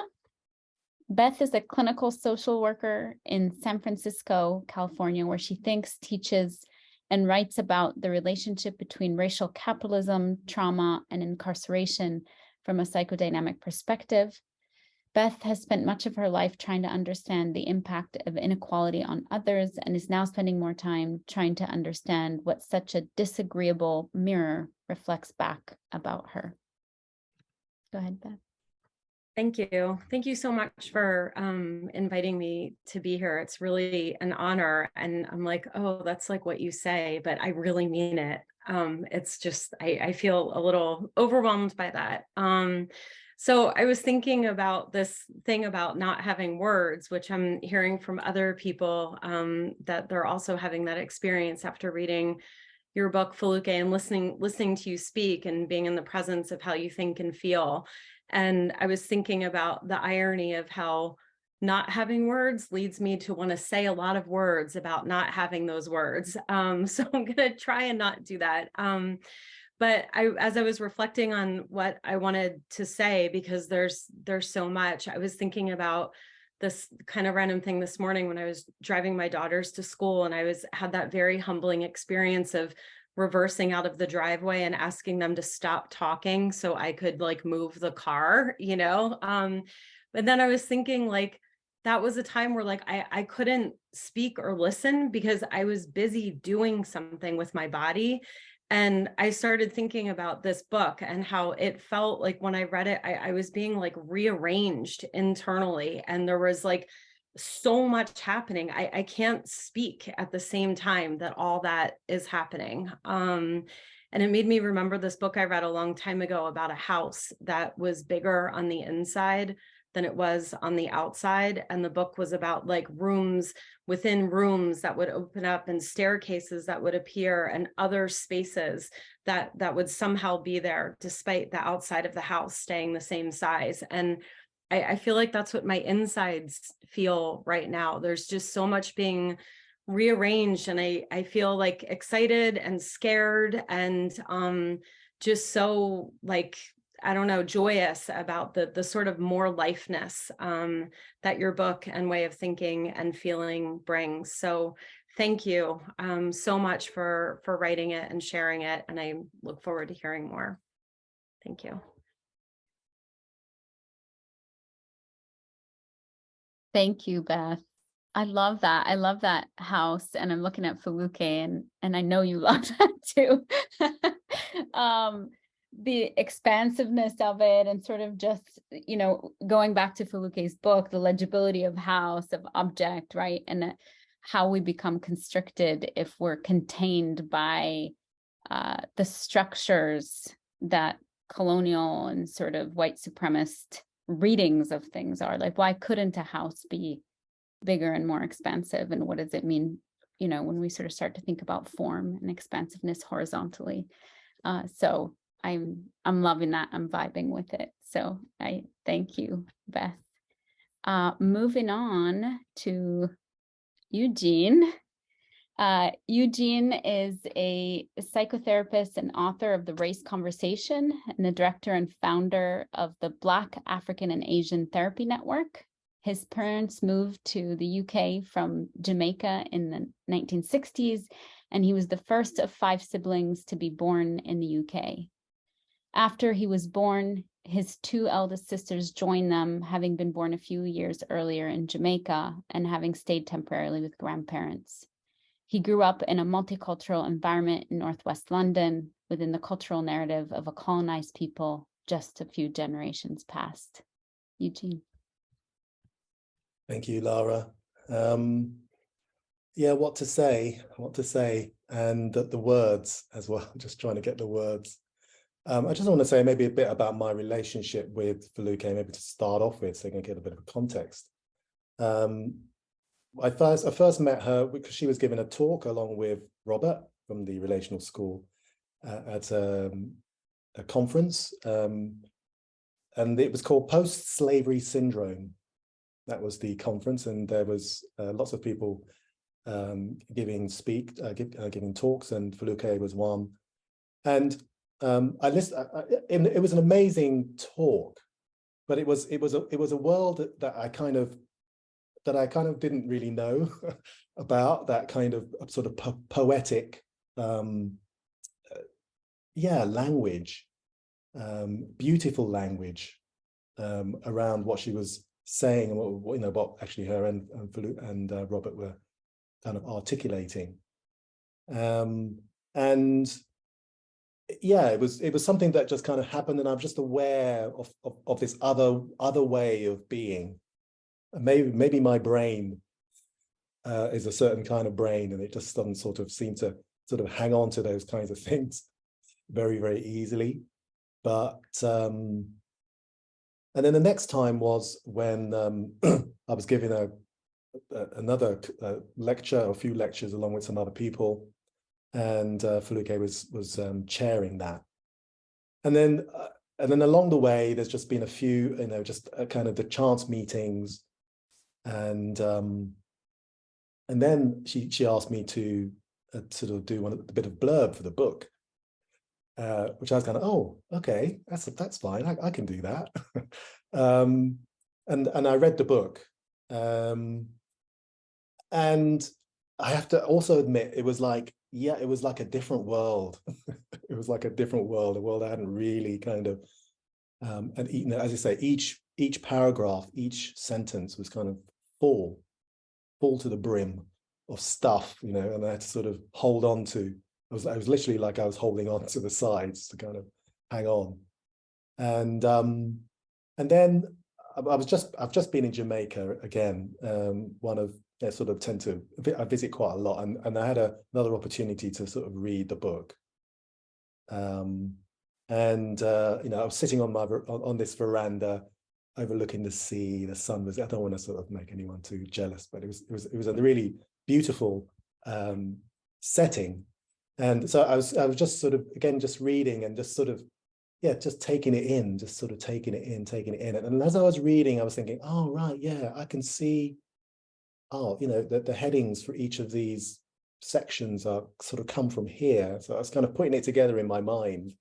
Beth is a clinical social worker in San Francisco, California, where she thinks, teaches, and writes about the relationship between racial capitalism, trauma, and incarceration from a psychodynamic perspective. Beth has spent much of her life trying to understand the impact of inequality on others, and is now spending more time trying to understand what such a disagreeable mirror reflects back about her. Go ahead, Beth. Thank you. Thank you so much for inviting me to be here. It's really an honor. And I'm like, oh, that's like what you say, but I really mean it. It's just, I feel a little overwhelmed by that. So I was thinking about this thing about not having words, which I'm hearing from other people that they're also having that experience after reading your book, Foluke, and listening to you speak and being in the presence of how you think and feel. And I was thinking about the irony of how not having words leads me to want to say a lot of words about not having those words. So I'm going to try and not do that. But as I was reflecting on what I wanted to say, because there's so much, I was thinking about this kind of random thing this morning when I was driving my daughters to school, and I had that very humbling experience of reversing out of the driveway and asking them to stop talking so I could like move the car, but then I was thinking like, that was a time where like I couldn't speak or listen because I was busy doing something with my body. And I started thinking about this book and how it felt like when I read it, I was being like rearranged internally. And there was like so much happening. I can't speak at the same time that all that is happening. And it made me remember this book I read a long time ago about a house that was bigger on the inside than it was on the outside. And the book was about like rooms within rooms that would open up and staircases that would appear and other spaces that would somehow be there despite the outside of the house staying the same size. And I feel like that's what my insides feel right now. There's just so much being rearranged, and I feel like excited and scared and just so like I don't know, joyous about the sort of more lifeness that your book and way of thinking and feeling brings. So thank you so much for writing it and sharing it. And I look forward to hearing more. Thank you. Thank you, Beth. I love that. I love that house, and I'm looking at Foluke, and I know you love that too. The expansiveness of it, and sort of just, you know, going back to Foluke's book, the legibility of house, of object, right? And how we become constricted if we're contained by the structures that colonial and sort of white supremacist readings of things are. Like, why couldn't a house be bigger and more expansive? And what does it mean, you know, when we sort of start to think about form and expansiveness horizontally? So I'm loving that. I'm vibing with it. So I thank you, Beth. Moving on to Eugene. Eugene is a psychotherapist and author of The Race Conversation, and the director and founder of the Black, African, and Asian Therapy Network. His parents moved to the UK from Jamaica in the 1960s, and he was the first of 5 siblings to be born in the UK. After he was born, his 2 eldest sisters joined them, having been born a few years earlier in Jamaica and having stayed temporarily with grandparents. He grew up in a multicultural environment in Northwest London within the cultural narrative of a colonized people just a few generations past. Eugene. Thank you, Lara. Yeah, what to say, and the words as well, just trying to get the words. I just want to say maybe a bit about my relationship with Foluke, maybe to start off with, so I can get a bit of a context. I first met her because she was giving a talk along with Robert from the Relational School at a conference, and it was called Post-Slavery Syndrome. That was the conference, and there was lots of people giving talks, and Foluke was one. And I listened. It was an amazing talk, but it was a world that I kind of didn't really know about, that kind of sort of poetic, language, beautiful language around what she was saying, and what actually her and Robert were kind of articulating, and yeah, it was something that just kind of happened, and I'm just aware of this other way of being. Maybe my brain is a certain kind of brain, and it just doesn't sort of seem to sort of hang on to those kinds of things very, very easily. But and then the next time was when I was giving another lecture, or a few lectures, along with some other people, and Foluke was chairing that. And then along the way, there's just been a few, just kind of the chance meetings. And then she asked me to sort of do a bit of blurb for the book, which I was kind of, oh, okay, that's fine, I can do that. And I read the book, and I have to also admit, it was like a different world. It was like a different world, a world I hadn't really kind of, and as I say, each paragraph, each sentence was kind of full to the brim of stuff, and I had to sort of hold on to. I was literally like I was holding on to the sides to kind of hang on. And then I've just been in Jamaica again. I visit quite a lot, and I had another opportunity to sort of read the book. I was sitting on this veranda, overlooking the sea. The sun was, I don't want to sort of make anyone too jealous, but it was a really beautiful setting. And so I was just sort of, again, just reading and just sort of, just taking it in, just sort of taking it in. And as I was reading, I was thinking, oh, right, yeah, I can see, the headings for each of these sections are sort of come from here. So I was kind of putting it together in my mind.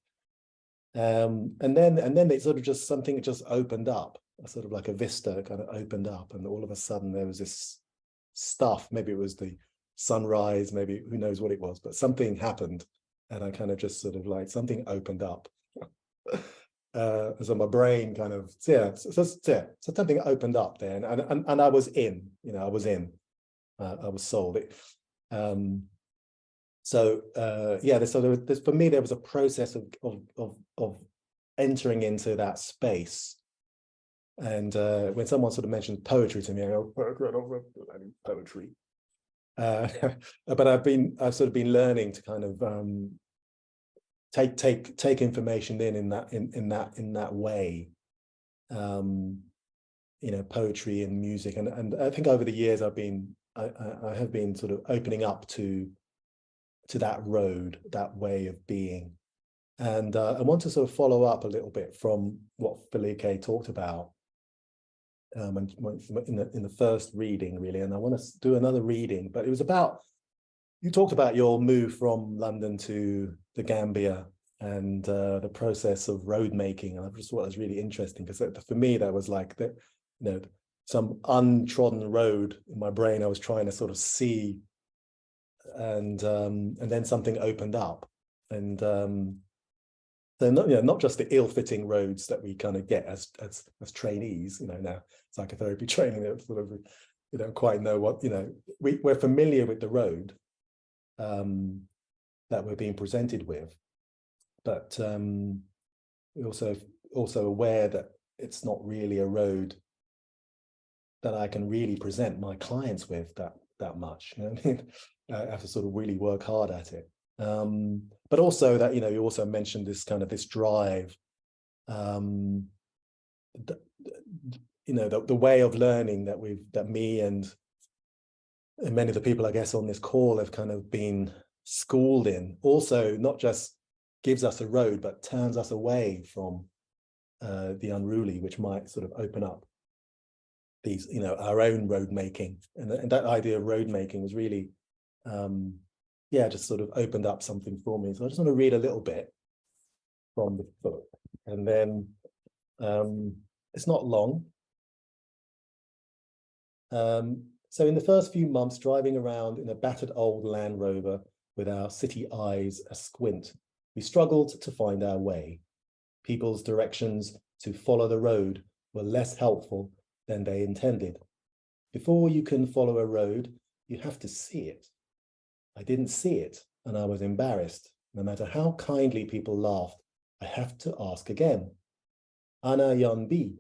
And then it sort of just something just opened up, sort of like a vista kind of opened up, and all of a sudden there was this stuff. Maybe it was the sunrise, maybe who knows what it was, but something happened, and I kind of just sort of like something opened up. So my brain kind of so something opened up there, and I was in, I was in, I was sold it. So for me there was a process of entering into that space. And when someone sort of mentioned poetry to me, I go, poetry. But I've sort of been learning to kind of take information in that way. Poetry and music, and I think over the years I have been sort of opening up to that road, that way of being. And I want to sort of follow up a little bit from what Foluke talked about in the first reading, really. And I want to do another reading, but it was about, you talked about your move from London to the Gambia and the process of road making. And I just thought it was really interesting, because for me, that was like some untrodden road in my brain I was trying to sort of see. And then something opened up, and they're not just the ill-fitting roads that we kind of get as trainees, now psychotherapy training, that sort of we don't quite know what, we're familiar with the road that we're being presented with, but we're also aware that it's not really a road that I can really present my clients with that much. I mean? I have to sort of really work hard at it. But also that, you also mentioned this kind of this drive, the way of learning that me and many of the people, I guess, on this call have kind of been schooled in, also not just gives us a road, but turns us away from the unruly, which might sort of open up these, our own road making. And that idea of road making was really, just sort of opened up something for me. So I just want to read a little bit from the book, and then it's not long. So in the first few months, driving around in a battered old Land Rover with our city eyes asquint, we struggled to find our way. People's directions to follow the road were less helpful than they intended. Before you can follow a road, you have to see it. I didn't see it, and I was embarrassed. No matter how kindly people laughed, I have to ask again. Ana yan bi,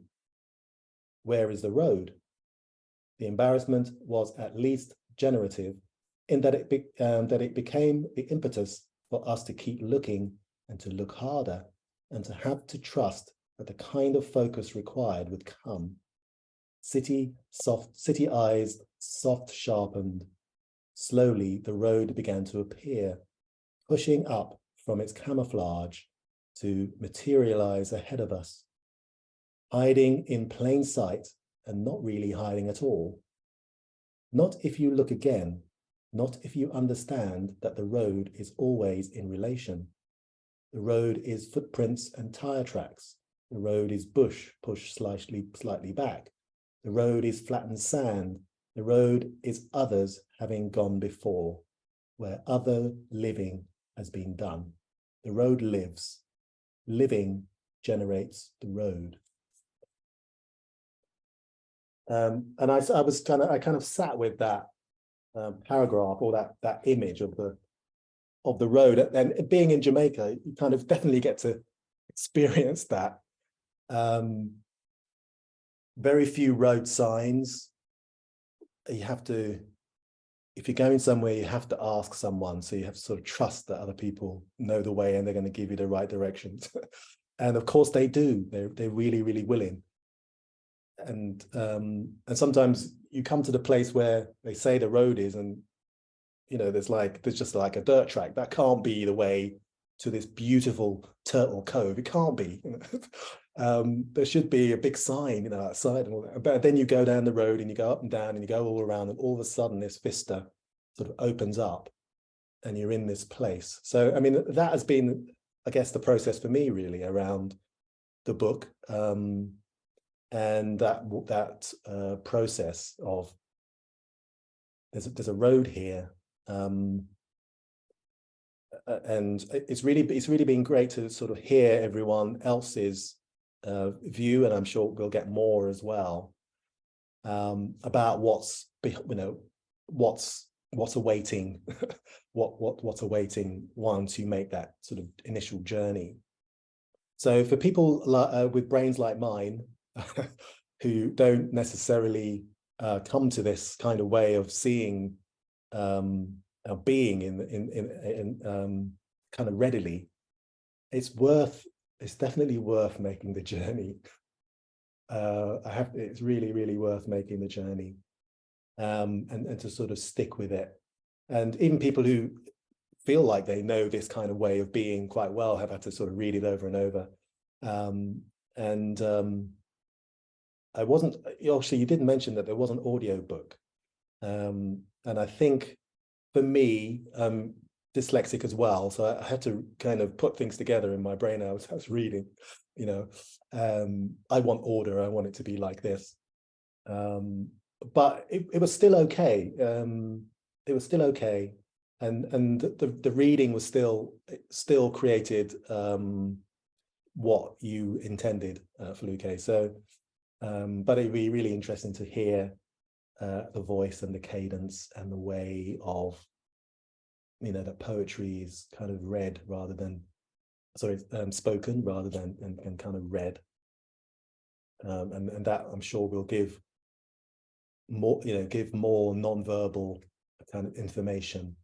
where is the road? The embarrassment was at least generative, in that it became the impetus for us to keep looking and to look harder, and to have to trust that the kind of focus required would come. City eyes, soft sharpened. Slowly, the road began to appear, pushing up from its camouflage to materialize ahead of us, hiding in plain sight and not really hiding at all. Not if you look again, not if you understand that the road is always in relation. The road is footprints and tire tracks. The road is bush pushed slightly back. The road is flattened sand. The road is others having gone before, where other living has been done. The road lives. Living generates the road. And I kind of sat with that paragraph, or that image of the road. And being in Jamaica, you kind of definitely get to experience that. Very few road signs. You have to, if you're going somewhere, you have to ask someone. So you have to sort of trust that other people know the way and they're going to give you the right directions. And of course they do. They're really, really willing. And sometimes you come to the place where they say the road is, and there's just like a dirt track. That can't be the way to this beautiful turtle cove. It can't be. There should be a big sign, outside and all that. But then you go down the road and you go up and down and you go all around, and all of a sudden this vista sort of opens up and you're in this place. So, I mean, that has been I guess, the process for me really around the book, and that process of there's a road here, and it's really been great to sort of hear everyone else's view, and I'm sure we'll get more as well, about what's awaiting what's awaiting once you make that sort of initial journey. So for people with brains like mine, who don't necessarily come to this kind of way of seeing, being in kind of readily, it's definitely worth making the journey. It's really worth making the journey, and to sort of stick with it. And even people who feel like they know this kind of way of being quite well have had to sort of read it over and over. I wasn't, actually, you didn't mention that there was an audio book. And I think for me, dyslexic as well, so I had to kind of put things together in my brain. I was reading, I want order, I want it to be like this. But it was still okay. It was still okay. And the reading was still created what you intended, Foluke. So, but it'd be really interesting to hear the voice and the cadence and the way of, that poetry is kind of read rather than, spoken rather than and kind of read. And that I'm sure will give more, give more non-verbal kind of information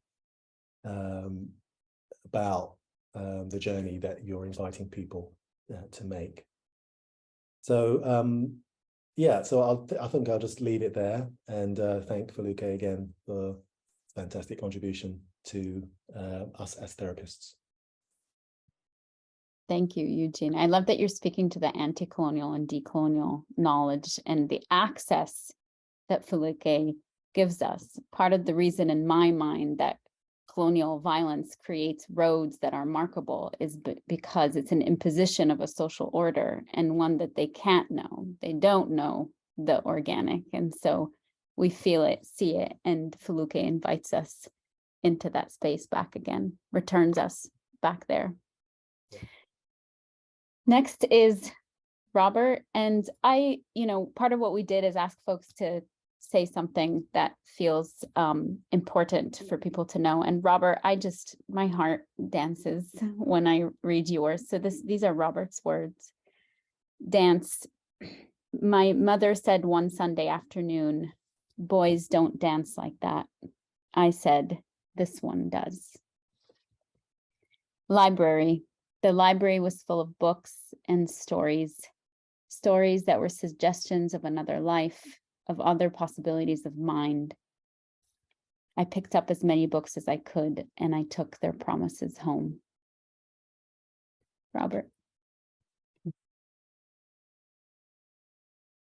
about the journey that you're inviting people to make. So yeah, so I think I'll just leave it there, and thank Foluke again for fantastic contribution to us as therapists. Thank you, Eugene. I love that you're speaking to the anti-colonial and decolonial knowledge and the access that Foluke gives us. Part of the reason in my mind that colonial violence creates roads that are markable is because it's an imposition of a social order, and one that they can't know. They don't know the organic. And so we feel it, see it, and Foluke invites us into that space back again, returns us back there. Next is Robert. And part of what we did is ask folks to say something that feels important for people to know. And Robert, my heart dances when I read yours. So these are Robert's words. Dance. My mother said one Sunday afternoon, "Boys don't dance like that." I said, "This one does." Library. The library was full of books and stories that were suggestions of another life, of other possibilities of mind. I picked up as many books as I could, and I took their promises home. Robert.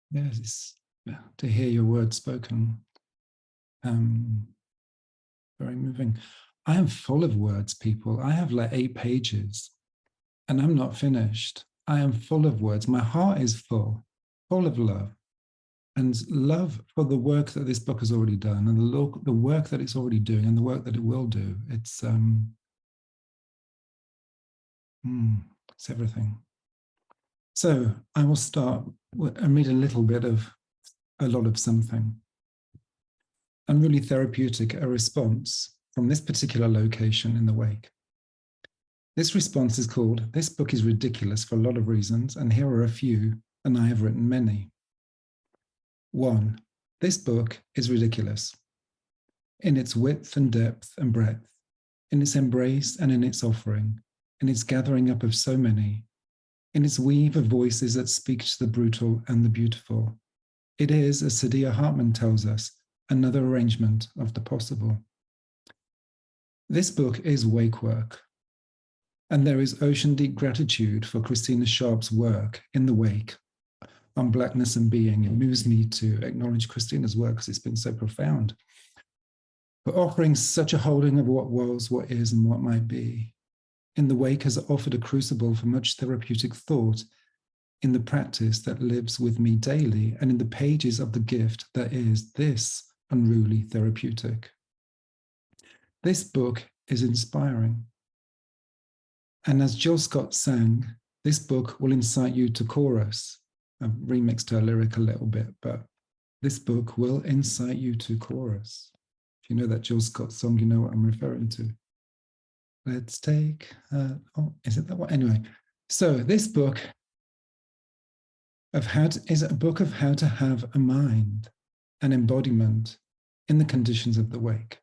Yes, to hear your words spoken, very moving. I am full of words, people. I have like 8 pages, and I'm not finished. I am full of words. My heart is full of love. And love for the work that this book has already done, and the work that it's already doing, and the work that it will do. It's everything. So I will start and read a little bit of a lot of something. Unruly Therapeutic, a response from this particular location in the wake. This response is called, "This book is ridiculous for a lot of reasons, and here are a few, and I have written many." 1. This book is ridiculous in its width and depth and breadth, in its embrace and in its offering, in its gathering up of so many, in its weave of voices that speak to the brutal and the beautiful. It is, as Saidiya Hartman tells us, another arrangement of the possible. This book is wake work, and there is ocean-deep gratitude for Christina Sharp's work in the wake on Blackness and Being. It moves me to acknowledge Christina's work because it's been so profound. For offering such a holding of what was, what is, and what might be. in the wake has offered a crucible for much therapeutic thought in the practice that lives with me daily and in the pages of the gift that is this Unruly Therapeutic. This book is inspiring. And as Jill Scott sang, this book will incite you to chorus. I've remixed her lyric a little bit, but this book will incite you to chorus. If you know that Jill Scott song, you know what I'm referring to. Let's take, oh, is it that one? Anyway, so this book is a book of how to have a mind, an embodiment in the conditions of the wake.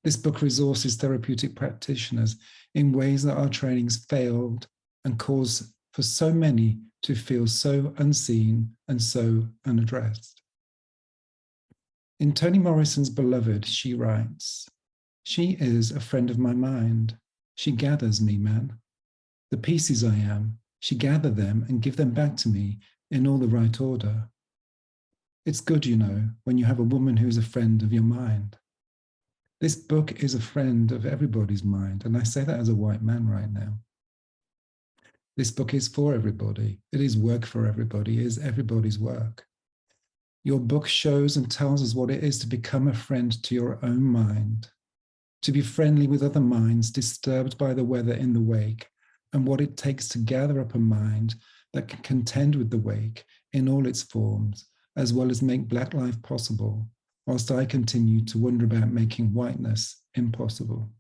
This book resources therapeutic practitioners in ways that our trainings failed and cause for so many to feel so unseen and so unaddressed. In Toni Morrison's Beloved, she writes, "She is a friend of my mind. She gathers me, man. The pieces I am, she gathered them and give them back to me in all the right order. It's good, you know, when you have a woman who's a friend of your mind. This book is a friend of everybody's mind, and I say that as a white man right now. This book is for everybody. It is work for everybody. It is everybody's work. Your book shows and tells us what it is to become a friend to your own mind, to be friendly with other minds disturbed by the weather in the wake, and what it takes to gather up a mind that can contend with the wake in all its forms, as well as make Black life possible, whilst I continue to wonder about making whiteness impossible.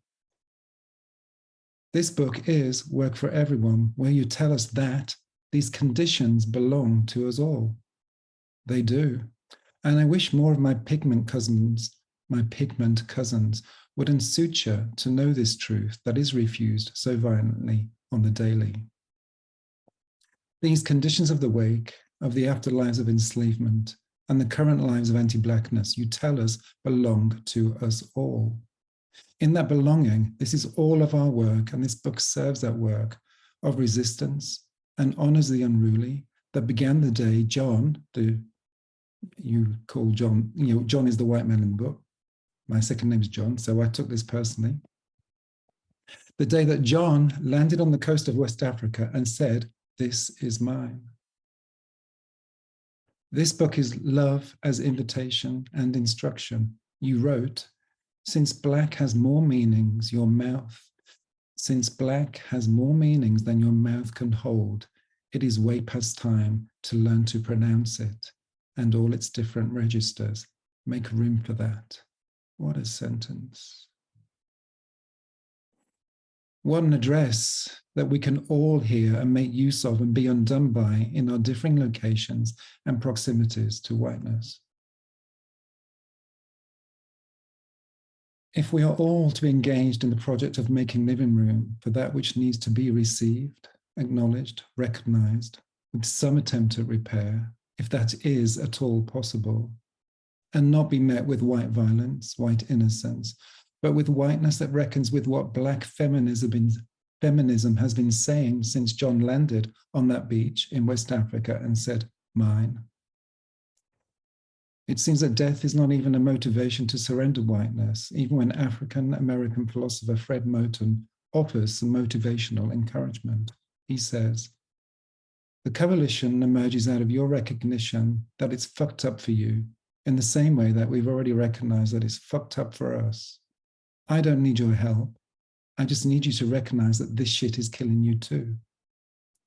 This book is work for everyone, where you tell us that these conditions belong to us all. They do. And I wish more of my pigment cousins would unsuture to know this truth that is refused so violently on the daily. These conditions of the wake, of the afterlives of enslavement, and the current lives of anti-Blackness, you tell us, belong to us all. In that belonging, this is all of our work, and this book serves that work of resistance and honors the unruly that began the day John, you call John, you know, John is the white man in the book. My second name is John, so I took this personally. The day that John landed on the coast of West Africa and said, "This is mine." This book is love as invitation and instruction. You wrote, "Since Black has more meanings, since Black has more meanings than your mouth can hold, it is way past time to learn to pronounce it and all its different registers. Make room for that." What a sentence. What an address that we can all hear and make use of and be undone by in our differing locations and proximities to whiteness. If we are all to be engaged in the project of making living room for that which needs to be received, acknowledged, recognized, with some attempt at repair, if that is at all possible, and not be met with white violence, white innocence, but with whiteness that reckons with what Black feminism has been saying since John landed on that beach in West Africa and said, "Mine." It seems that death is not even a motivation to surrender whiteness, even when African-American philosopher Fred Moten offers some motivational encouragement. He says, "The coalition emerges out of your recognition that it's fucked up for you, in the same way that we've already recognized that it's fucked up for us. I don't need your help. I just need you to recognize that this shit is killing you too,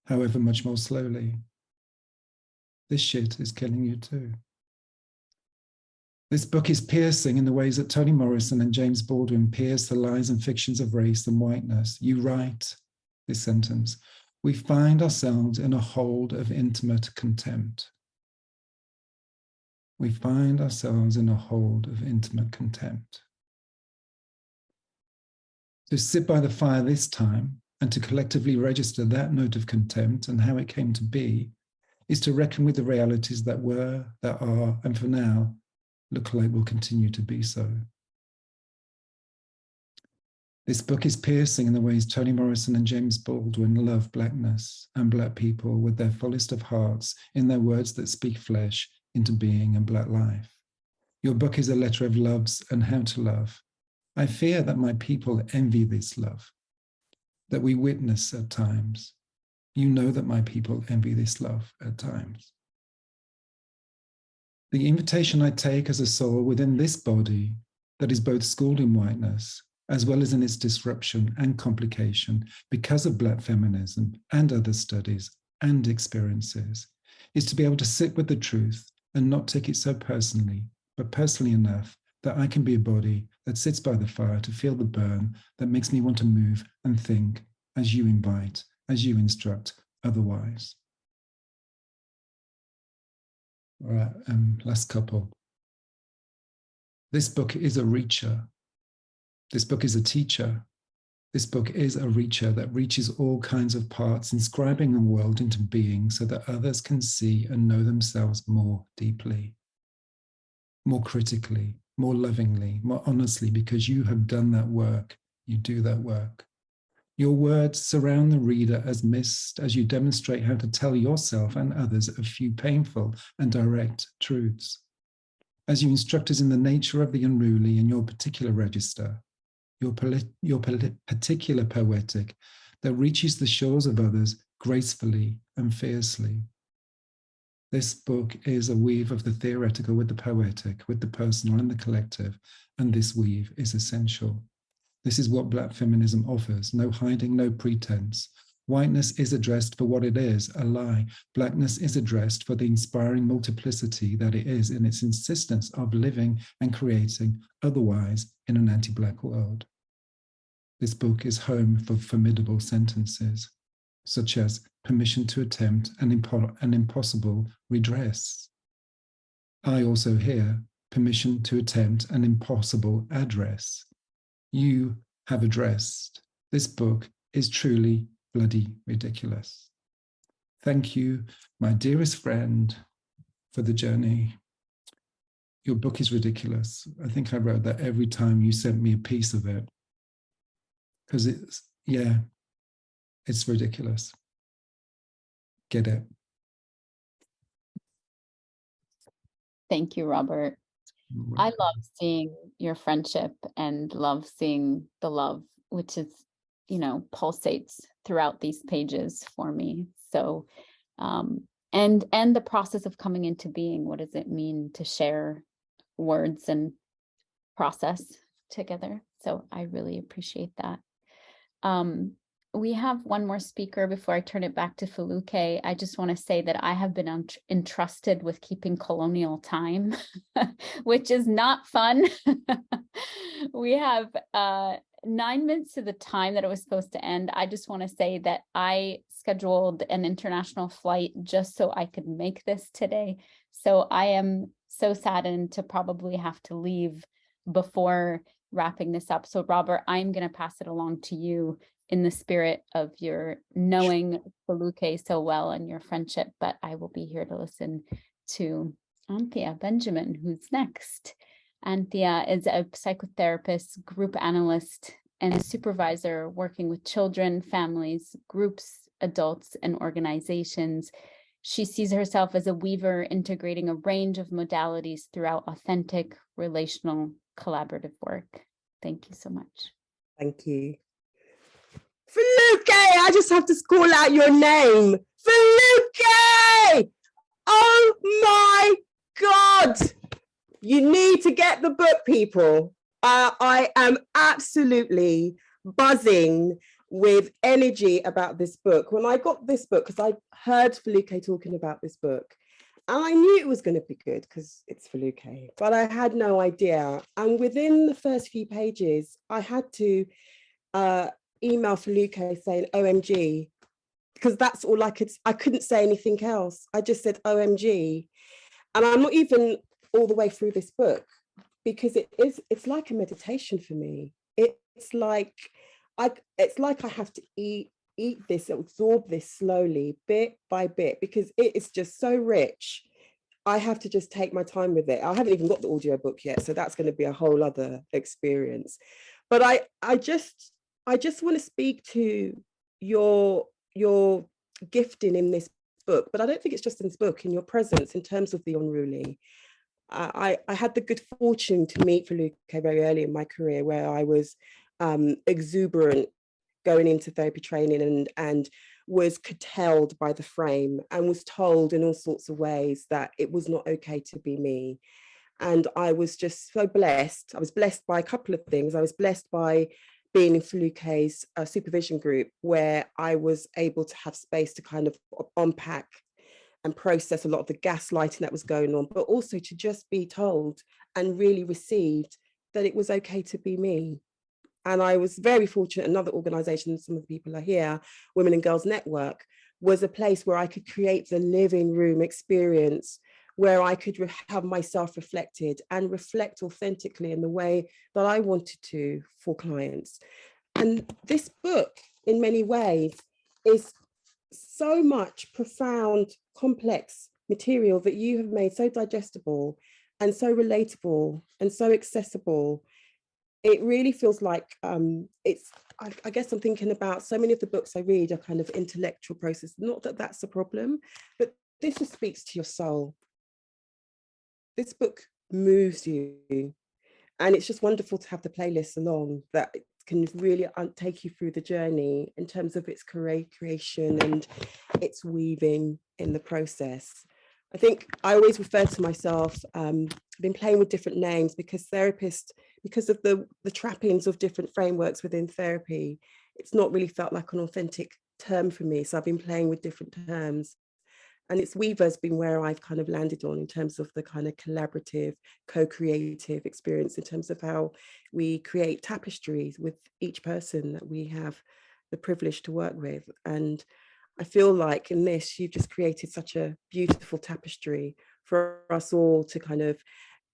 however much more slowly. This shit is killing you too." This book is piercing in the ways that Toni Morrison and James Baldwin pierce the lies and fictions of race and whiteness. You write this sentence, "We find ourselves in a hold of intimate contempt." We find ourselves in a hold of intimate contempt. To sit by the fire this time and to collectively register that note of contempt and how it came to be is to reckon with the realities that were, that are, and for now, look like will continue to be so. This book is piercing in the ways Toni Morrison and James Baldwin love Blackness and Black people with their fullest of hearts in their words that speak flesh into being and Black life. Your book is a letter of loves and how to love. I fear that my people envy this love. that we witness at times. You know that my people envy this love at times. The invitation I take as a soul within this body that is both schooled in whiteness, as well as in its disruption and complication because of Black feminism and other studies and experiences, is to be able to sit with the truth and not take it so personally, but personally enough that I can be a body that sits by the fire to feel the burn that makes me want to move and think as you invite, as you instruct otherwise. All right, last couple. This book is a reacher. This book is a teacher. This book is a reacher that reaches all kinds of parts, inscribing the world into being so that others can see and know themselves more deeply, more critically, more lovingly, more honestly, because you have done that work. You do that work. Your words surround the reader as mist as you demonstrate how to tell yourself and others a few painful and direct truths. As you instruct us in the nature of the unruly in your particular register, your particular poetic that reaches the shores of others gracefully and fiercely. This book is a weave of the theoretical with the poetic, with the personal and the collective, and this weave is essential. This is what Black feminism offers, no hiding, no pretense. Whiteness is addressed for what it is, a lie. Blackness is addressed for the inspiring multiplicity that it is in its insistence of living and creating otherwise in an anti-Black world. This book is home for formidable sentences, such as permission to attempt an impossible redress. I also hear permission to attempt an impossible address. You have addressed. This book is truly bloody ridiculous. Thank you, my dearest friend, for the journey. Your book is ridiculous. I think I wrote that every time you sent me a piece of it. Because it's, yeah, it's ridiculous. Get it? Thank you, Robert. I love seeing your friendship and love seeing the love, which is, you know, pulsates throughout these pages for me. So, and the process of coming into being, what does it mean to share words and process together? So I really appreciate that. We have one more speaker before I turn it back to Foluke. I just want to say that I have been entrusted with keeping colonial time, which is not fun. We have 9 minutes to the time that it was supposed to end. I just want to say that I scheduled an international flight just so I could make this today. So I am so saddened to probably have to leave before wrapping this up. So Robert, I'm going to pass it along to you in the spirit of your knowing Foluke so well and your friendship, but I will be here to listen to Anthea Benjamin, who's next. Anthea is a psychotherapist, group analyst, and supervisor working with children, families, groups, adults, and organizations. She sees herself as a weaver integrating a range of modalities throughout authentic, relational, collaborative work. Thank you so much. Thank you. Foluke, I just have to call out your name. Foluke! Oh my God! You need to get the book, people. I am absolutely buzzing with energy about this book. When I got this book, because I heard Foluke talking about this book, and I knew it was going to be good because it's Foluke, but I had no idea. And within the first few pages, I had to email Foluke saying OMG, because that's all I couldn't say anything else. I just said OMG. And I'm not even all the way through this book because it's like a meditation for me. It's like I have to eat this, absorb this slowly, bit by bit, because it is just so rich. I have to just take my time with it. I haven't even got the audiobook yet, so that's going to be a whole other experience. But I just want to speak to your gifting in this book, but I don't think it's just in this book, in your presence in terms of the unruly. I had the good fortune to meet Foluke very early in my career, where I was exuberant going into therapy training and was curtailed by the frame and was told in all sorts of ways that it was not okay to be me. And I was just so blessed. I was blessed by a couple of things. I was blessed by being in Foluke's supervision group, where I was able to have space to kind of unpack and process a lot of the gaslighting that was going on, but also to just be told and really received that it was okay to be me. And I was very fortunate, another organization, some of the people are here, Women and Girls Network, was a place where I could create the living room experience, where I could have myself reflected and reflect authentically in the way that I wanted to for clients. And this book, in many ways, is so much profound, complex material that you have made so digestible and so relatable and so accessible. It really feels like I guess I'm thinking about so many of the books I read are kind of intellectual process. Not that that's a problem, but this just speaks to your soul. This book moves you. And it's just wonderful to have the playlists along that can really take you through the journey in terms of its creation and its weaving in the process. I think I always refer to myself, I've been playing with different names because therapists, because of the trappings of different frameworks within therapy, it's not really felt like an authentic term for me. So I've been playing with different terms. And it's weaver's been where I've kind of landed on in terms of the kind of collaborative, co-creative experience in terms of how we create tapestries with each person that we have the privilege to work with. And I feel like in this, you've just created such a beautiful tapestry for us all to kind of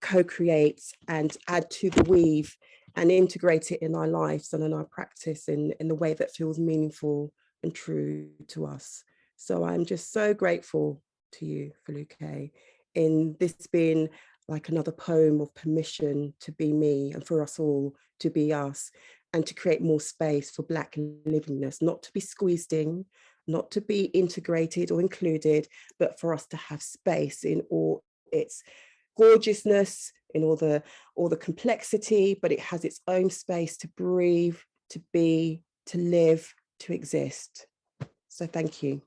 co-create and add to the weave and integrate it in our lives and in our practice in the way that feels meaningful and true to us. So I'm just so grateful to you, Foluke, in this being like another poem of permission to be me and for us all to be us and to create more space for Black livingness, not to be squeezed in, not to be integrated or included, but for us to have space in all its gorgeousness, in all the complexity, but it has its own space to breathe, to be, to live, to exist. So thank you.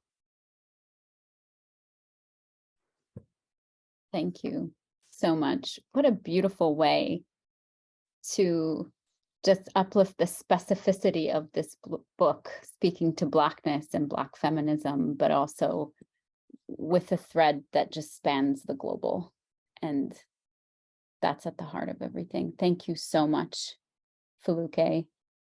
Thank you so much. What a beautiful way to just uplift the specificity of this book, speaking to Blackness and Black feminism, but also with a thread that just spans the global. And that's at the heart of everything. Thank you so much, Foluke.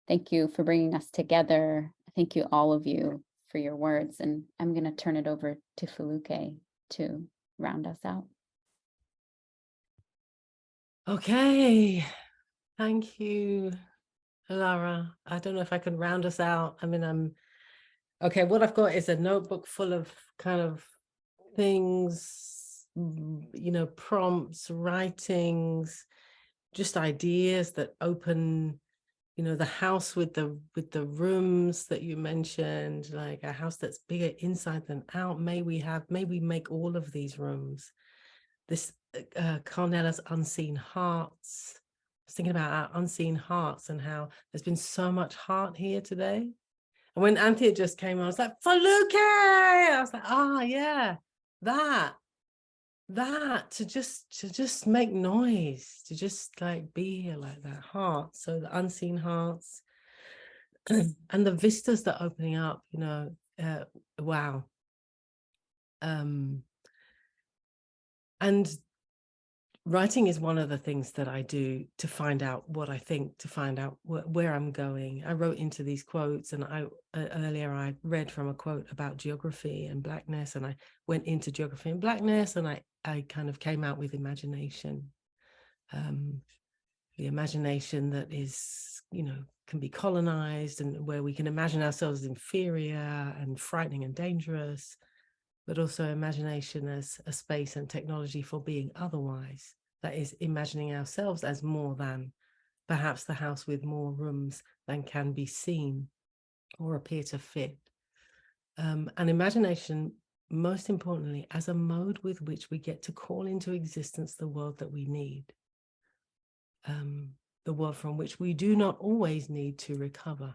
Thank you for bringing us together. Thank you, all of you, for your words. And I'm going to turn it over to Foluke to round us out. Okay, thank you, Lara. I don't know if I can round us out. I mean, okay, what I've got is a notebook full of kind of things, you know, prompts, writings, just ideas that open, you know, the house with the rooms that you mentioned, like a house that's bigger inside than out. May we make all of these rooms. This Carnella's Unseen Hearts. I was thinking about our unseen hearts and how there's been so much heart here today. And when Anthea just came, I was like, Foluke! I was like, yeah, that to just make noise, to just like be here like that, heart. So the unseen hearts and the vistas that are opening up, you know, wow. And writing is one of the things that I do to find out what I think, to find out where I'm going. I wrote into these quotes, and earlier I read from a quote about geography and Blackness, and I went into geography and Blackness, and I kind of came out with imagination. The imagination that is, you know, can be colonized, and where we can imagine ourselves inferior and frightening and dangerous, but also imagination as a space and technology for being otherwise. That is, imagining ourselves as more than perhaps the house with more rooms than can be seen or appear to fit. And imagination, most importantly, as a mode with which we get to call into existence the world that we need. The world from which we do not always need to recover.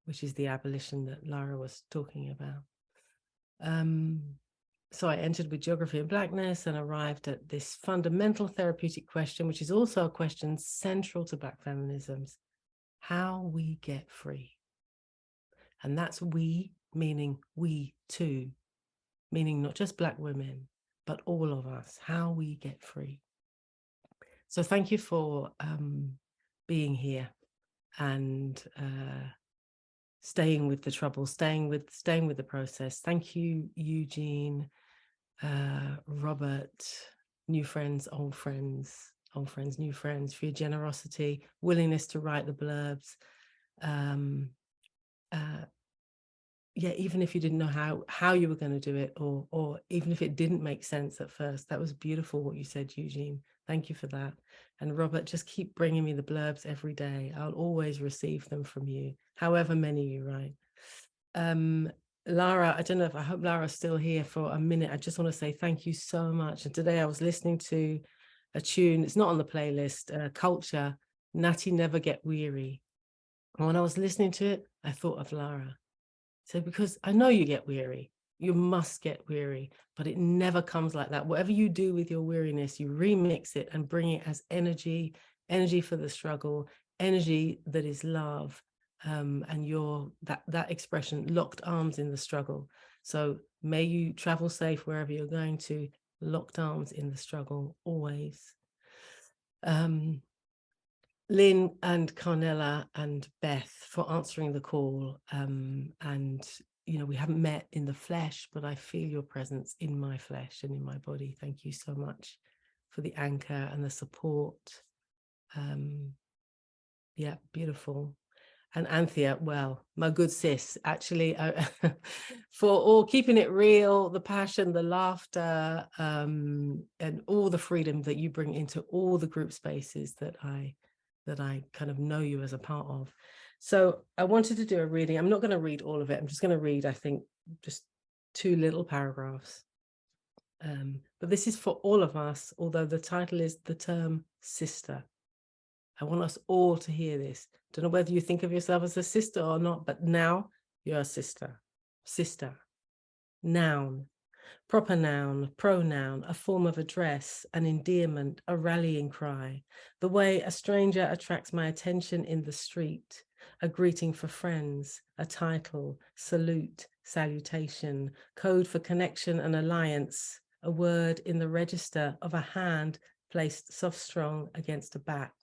which is the abolition that Lara was talking about. So I entered with geography and blackness and arrived at this fundamental therapeutic question, which is also a question central to Black feminisms: how we get free. And that's we, meaning we too, meaning not just Black women, but all of us, how we get free. So thank you for being here and staying with the trouble, staying with the process. Thank you, Eugene, Robert, new friends, old friends, new friends, for your generosity, willingness to write the blurbs. Yeah, even if you didn't know how you were going to do it, or even if it didn't make sense at first, that was beautiful what you said, Eugene. Thank you for that. And Robert, just keep bringing me the blurbs every day. I'll always receive them from you, however many you write. Lara, I hope Lara's still here for a minute. I just want to say thank you so much. And today I was listening to a tune, it's not on the playlist, Culture, Natty Never Get Weary. And when I was listening to it, I thought of Lara. So because I know you get weary, you must get weary, but it never comes like that. Whatever you do with your weariness, you remix it and bring it as energy for the struggle, energy that is love, and your that expression, locked arms in the struggle. So may you travel safe wherever you're going to, locked arms in the struggle always. Lynn and Carnella and Beth for answering the call. And, you know, we haven't met in the flesh, but I feel your presence in my flesh and in my body. Thank you so much for the anchor and the support. Yeah, beautiful. And Anthea, well, my good sis, actually, for all keeping it real, the passion, the laughter, and all the freedom that you bring into all the group spaces that I kind of know you as a part of. So I wanted to do a reading. I'm not going to read all of it. I'm just going to read, I think, just 2 little paragraphs. But this is for all of us, although the title is The Term Sister. I want us all to hear this. Don't know whether you think of yourself as a sister or not, but now you're a sister. Sister. Noun. Proper noun, pronoun, a form of address, an endearment, a rallying cry, the way a stranger attracts my attention in the street, a greeting for friends, a title, salute, salutation, code for connection and alliance, a word in the register of a hand placed soft strong against a back,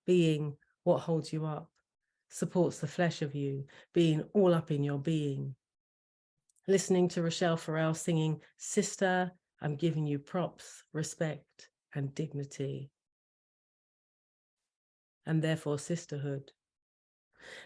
being what holds you up, supports the flesh of you, being all up in your being. Listening to Rochelle Farrell singing, Sister, I'm giving you props, respect, and dignity. And therefore sisterhood.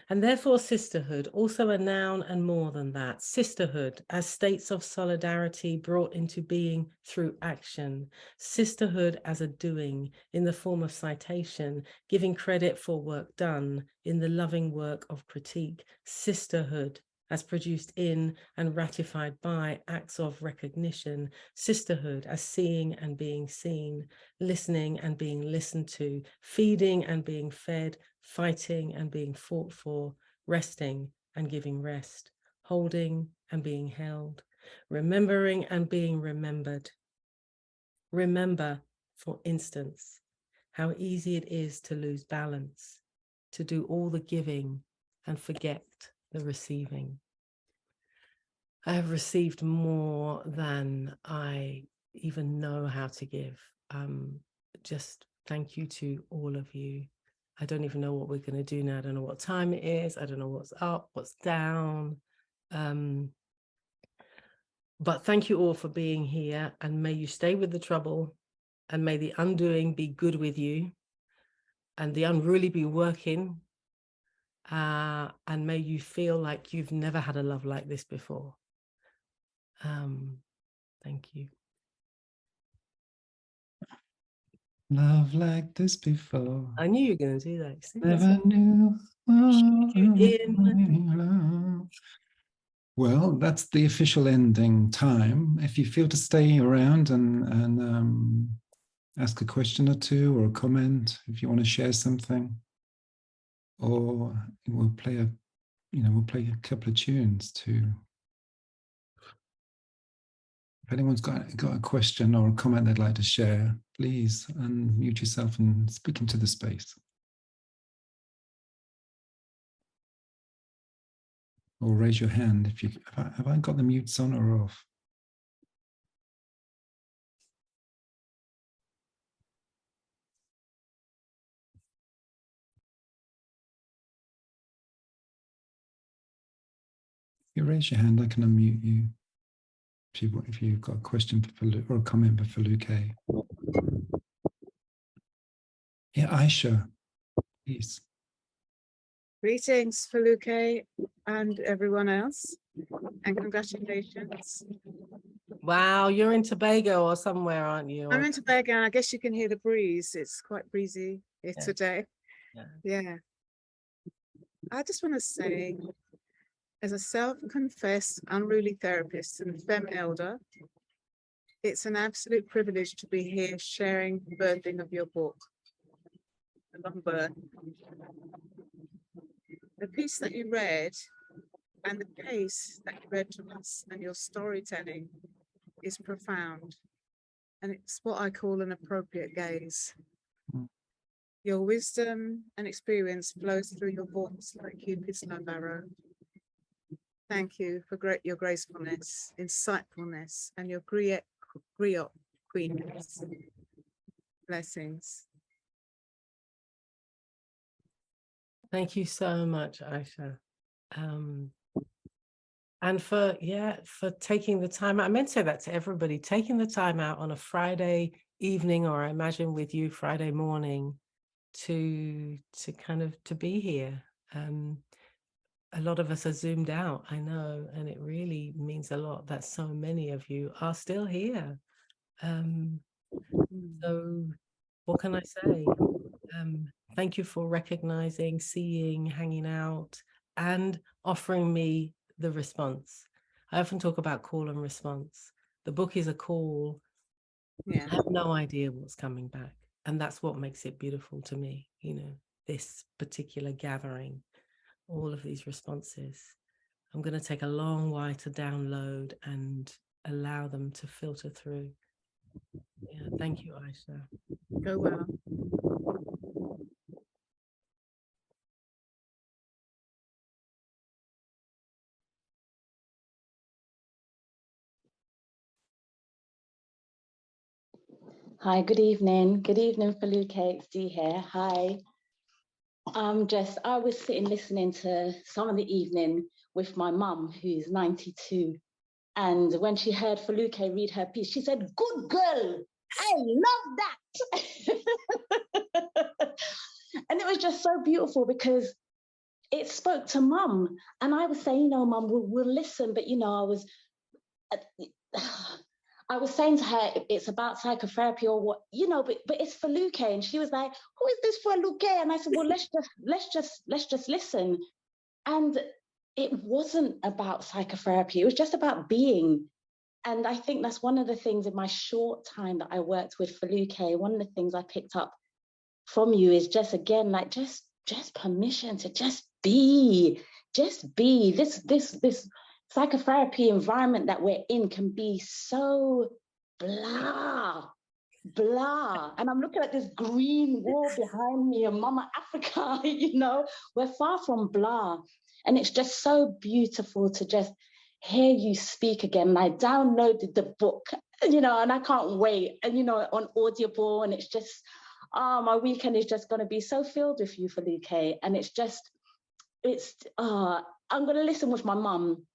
And therefore sisterhood, also a noun and more than that. Sisterhood as states of solidarity brought into being through action. Sisterhood as a doing in the form of citation, giving credit for work done in the loving work of critique. Sisterhood as produced in and ratified by acts of recognition, sisterhood as seeing and being seen, listening and being listened to, feeding and being fed, fighting and being fought for, resting and giving rest, holding and being held, remembering and being remembered. Remember, for instance, how easy it is to lose balance, to do all the giving and forget the receiving. I have received more than I even know how to give. Just thank you to all of you. I don't even know what we're going to do now. I don't know what time it is. I don't know what's up, what's down. But thank you all for being here, and may you stay with the trouble, and may the undoing be good with you, and the unruly be working. And may you feel like you've never had a love like this before. Thank you. Love like this before. I knew you were going to do that. Never knew. In. Well, that's the official ending time. If you feel to stay around and ask a question or two or a comment, if you want to share something, or we'll play a we'll play a couple of tunes to. If anyone's got a question or a comment they'd like to share, please unmute yourself and speak into the space. Or raise your hand if you have I got the mutes on or off? If you raise your hand, I can unmute you. If you've got a question for Foluke or a comment for Foluke. Yeah, Aisha, please. Greetings, Foluke and everyone else, and congratulations. Wow, you're in Tobago or somewhere, aren't you? I'm in Tobago, and I guess you can hear the breeze. It's quite breezy here Yeah. today. Yeah. I just want to say, as a self-confessed unruly therapist and femme elder, it's an absolute privilege to be here sharing the birthing of your book, The Long Birth. The piece that you read and the pace that you read to us and your storytelling is profound. And it's what I call an appropriate gaze. Mm. Your wisdom and experience flows through your voice like Cupid's love arrow. Thank you for your gracefulness, insightfulness, and your griot queenness. Blessings. Thank you so much, Aisha. And for taking the time out. I meant to say that to everybody, taking the time out on a Friday evening, or I imagine with you Friday morning, to be here. A lot of us are zoomed out, I know, and it really means a lot that so many of you are still here. So what can I say? Thank you for recognizing, seeing, hanging out, and offering me the response. I often talk about call and response. The book is a call. Yeah. I have no idea what's coming back. And that's what makes it beautiful to me, this particular gathering, all of these responses. I'm going to take a long while to download and allow them to filter through. Yeah, thank you, Aisha. Go well. Hi, good evening. Good evening, Foluke. It's Dee here. Hi. I was sitting listening to some of the evening with my mum, who's 92. And when she heard Foluke read her piece, she said, "Good girl. I love that." And it was just so beautiful because it spoke to mum. And I was saying, mum, we'll listen. But, I was saying to her, it's about psychotherapy or what, but it's Foluke. And she was like, "Who is this Foluke?" And I said, well, let's just listen. And it wasn't about psychotherapy. It was just about being. And I think that's one of the things in my short time that I worked with Foluke. One of the things I picked up from you is just, again, like just permission to just be. This psychotherapy environment that we're in can be so blah. And I'm looking at this green wall behind me and Mama Africa, we're far from blah. And it's just so beautiful to just hear you speak again. And I downloaded the book, and I can't wait. And, on Audible, and it's just, my weekend is just going to be so filled with you, Foluke. And I'm going to listen with my mum.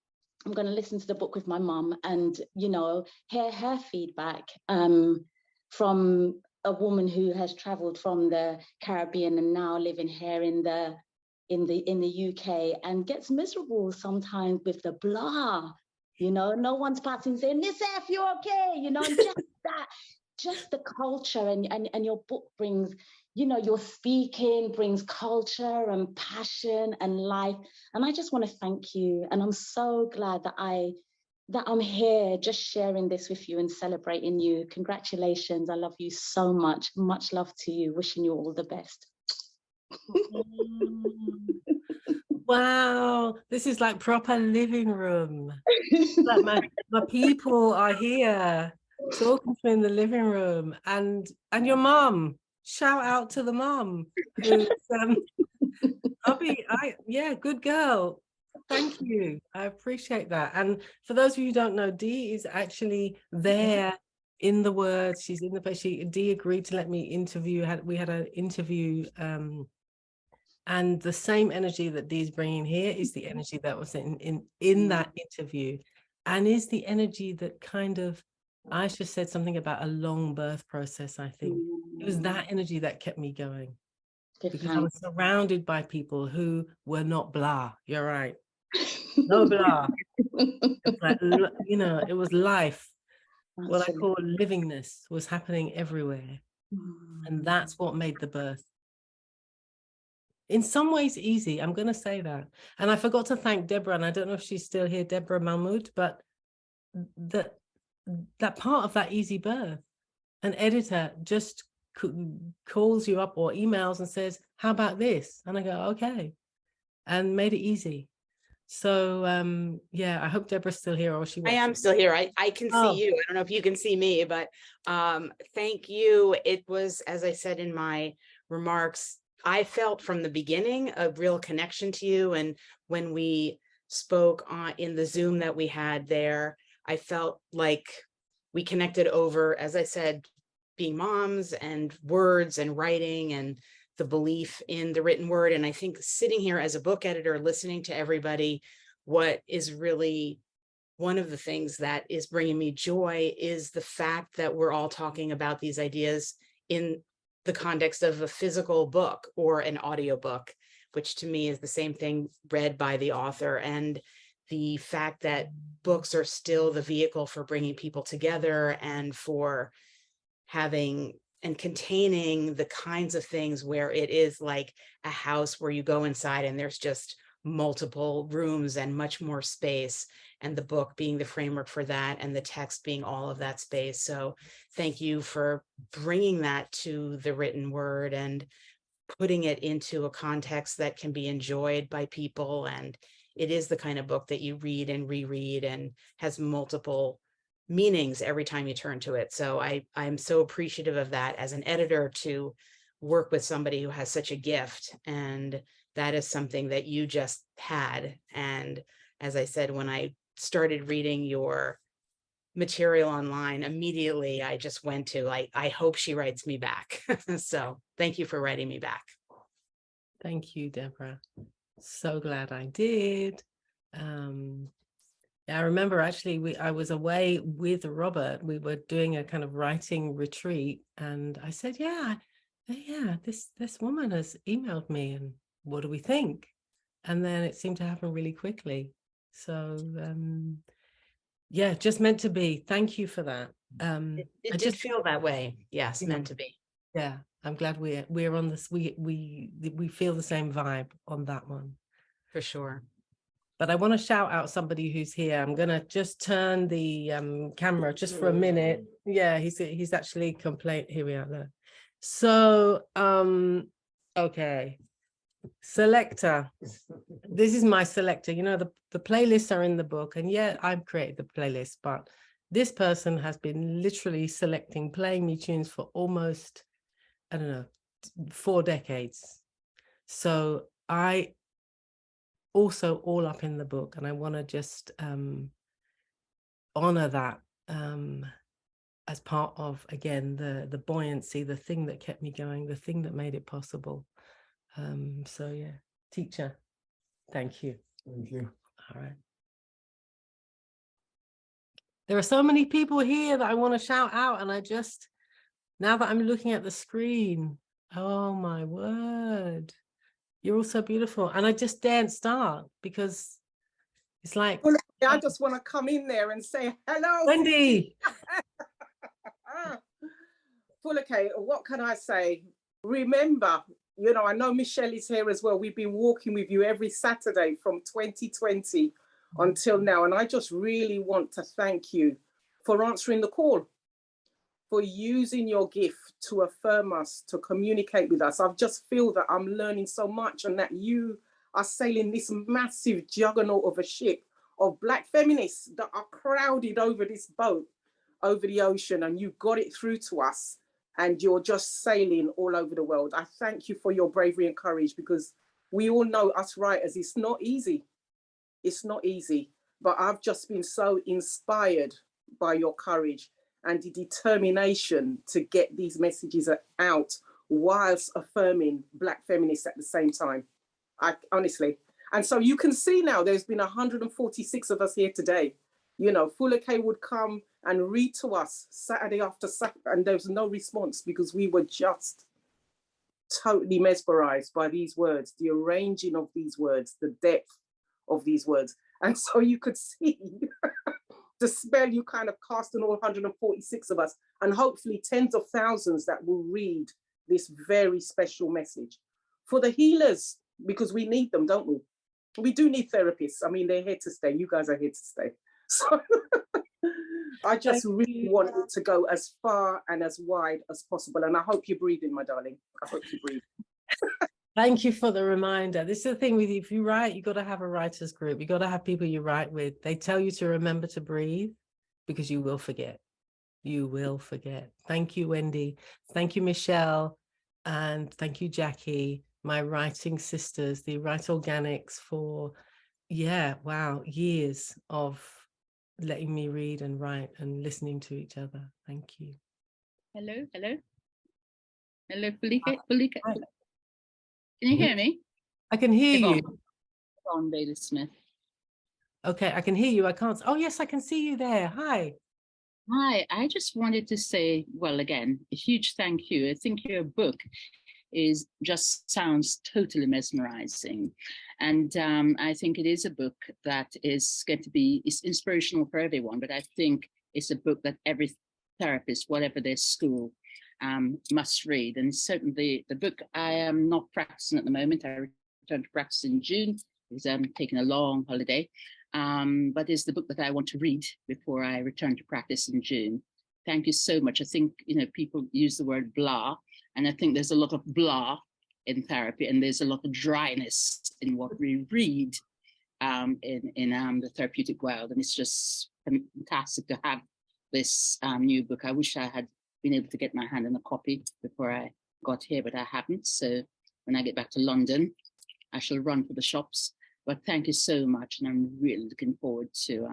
I'm going to listen to the book with my mum and, hear her feedback from a woman who has traveled from the Caribbean and now living here in the UK and gets miserable sometimes with the blah, no one's passing saying, "Miss F, you okay?" And just that, just the culture and your book brings, your speaking brings culture and passion and life. And I just want to thank you. And I'm so glad that I'm here just sharing this with you and celebrating you. Congratulations. I love you so much. Much love to you. Wishing you all the best. Wow, this is like proper living room. Like my people are here talking to me in the living room, and your mum. Shout out to the mum who's yeah, good girl. Thank you. I appreciate that. And for those of you who don't know, Dee is actually there in the words. She's in the place. Dee agreed to let me interview. We had an interview, and the same energy that Dee's bringing here is the energy that was in that interview, and is the energy that kind of, Aisha said something about a long birth process. I think it was that energy that kept me going. Because I was surrounded by people who were not blah. You're right. No blah. Like, you know, it was life. What I call livingness was happening everywhere. And that's what made the birth. In some ways easy, I'm going to say that. And I forgot to thank Deborah, and I don't know if she's still here, Deborah Mahmood, but that part of that easy birth, an editor just calls you up or emails and says, how about this? And I go, okay, and made it easy. So yeah, I hope Deborah's still here, or she. I am still here. I can see you. I don't know if you can see me, but thank you. It was, as I said in my remarks, I felt from the beginning a real connection to you. And when we spoke in the Zoom that we had there, I felt like we connected over, as I said, being moms and words and writing and the belief in the written word. And I think sitting here as a book editor, listening to everybody, what is really one of the things that is bringing me joy is the fact that we're all talking about these ideas in the context of a physical book or an audiobook, which to me is the same thing read by the author. And the fact that books are still the vehicle for bringing people together and for having and containing the kinds of things where it is like a house where you go inside and there's just multiple rooms and much more space, and the book being the framework for that and the text being all of that space. So thank you for bringing that to the written word and putting it into a context that can be enjoyed by people. And it is the kind of book that you read and reread and has multiple meanings every time you turn to it. So I'm so appreciative of that as an editor, to work with somebody who has such a gift. And that is something that you just had. And as I said, when I started reading your material online, immediately I just went to like, I hope she writes me back. So thank you for writing me back. Thank you, Deborah. So glad I did. I remember actually I was away with Robert. We were doing a kind of writing retreat, and I said, yeah, this woman has emailed me, and what do we think? And then it seemed to happen really quickly. So yeah, just meant to be. Thank you for that. It did feel that way. Yes, meant to be. Yeah, I'm glad we're on this. We feel the same vibe on that one. For sure. But I want to shout out somebody who's here. I'm going to just turn the camera just for a minute. Yeah, he's actually complained. Here we are. Look. So, okay. Selector. This is my selector. You know, the playlists are in the book, and yeah, I've created the playlist, but this person has been literally playing me tunes for almost, I don't know, 4 decades. So I also all up in the book, and I want to just honor that as part of, again, the buoyancy, the thing that kept me going, the thing that made it possible. So yeah, teacher, thank you. Thank you. All right. There are so many people here that I want to shout out, and I just, now that I'm looking at the screen, oh my word, you're all so beautiful. And I just daren't start because it's like, well, I just want to come in there and say hello, Wendy. Foluke, what can I say? Remember, you know, I know Michelle is here as well. We've been walking with you every Saturday from 2020 until now. And I just really want to thank you for answering the call, for using your gift to affirm us, to communicate with us. I just feel that I'm learning so much, and that you are sailing this massive juggernaut of a ship of Black feminists that are crowded over this boat, over the ocean, and you got it through to us, and you're just sailing all over the world. I thank you for your bravery and courage, because we all know, us writers, it's not easy. It's not easy, but I've just been so inspired by your courage and the determination to get these messages out whilst affirming Black feminists at the same time. I honestly, and so you can see now there's been 146 of us here today. You know, Foluke would come and read to us Saturday after Saturday, and there was no response because we were just totally mesmerized by these words, the arranging of these words, the depth of these words. And so you could see the spell you kind of cast on all 146 of us, and hopefully tens of thousands that will read this very special message. For the healers, because we need them, don't we? We do need therapists. I mean, they're here to stay. You guys are here to stay. So I just really want it to go as far and as wide as possible. And I hope you're breathing, my darling. I hope you breathe. Thank you for the reminder. This is the thing with you. If you write, you got to have a writer's group. You got to have people you write with. They tell you to remember to breathe because you will forget. You will forget. Thank you, Wendy. Thank you, Michelle. And thank you, Jackie, my writing sisters, the Write Organics, for, yeah, wow, years of letting me read and write and listening to each other. Thank you. Hello, hello. Hello, Foluke. Can you hear me? I can hear you. On Bailey Smith. Okay, I can hear you. I can't. Oh, yes, I can see you there. Hi. Hi, I just wanted to say, well, again, a huge thank you. I think your book sounds totally mesmerizing. And I think it is a book that is going to be inspirational for everyone, but I think it's a book that every therapist, whatever their school, must read. And certainly the book, I am not practicing at the moment. I returned to practice in June because I'm taking a long holiday. But it's the book that I want to read before I return to practice in June. Thank you so much. I think, you know, people use the word blah, and I think there's a lot of blah in therapy, and there's a lot of dryness in what we read in the therapeutic world. And it's just fantastic to have this new book. I wish I had been able to get my hand on a copy before I got here, but I haven't. So when I get back to London, I shall run for the shops. But thank you so much. And I'm really looking forward to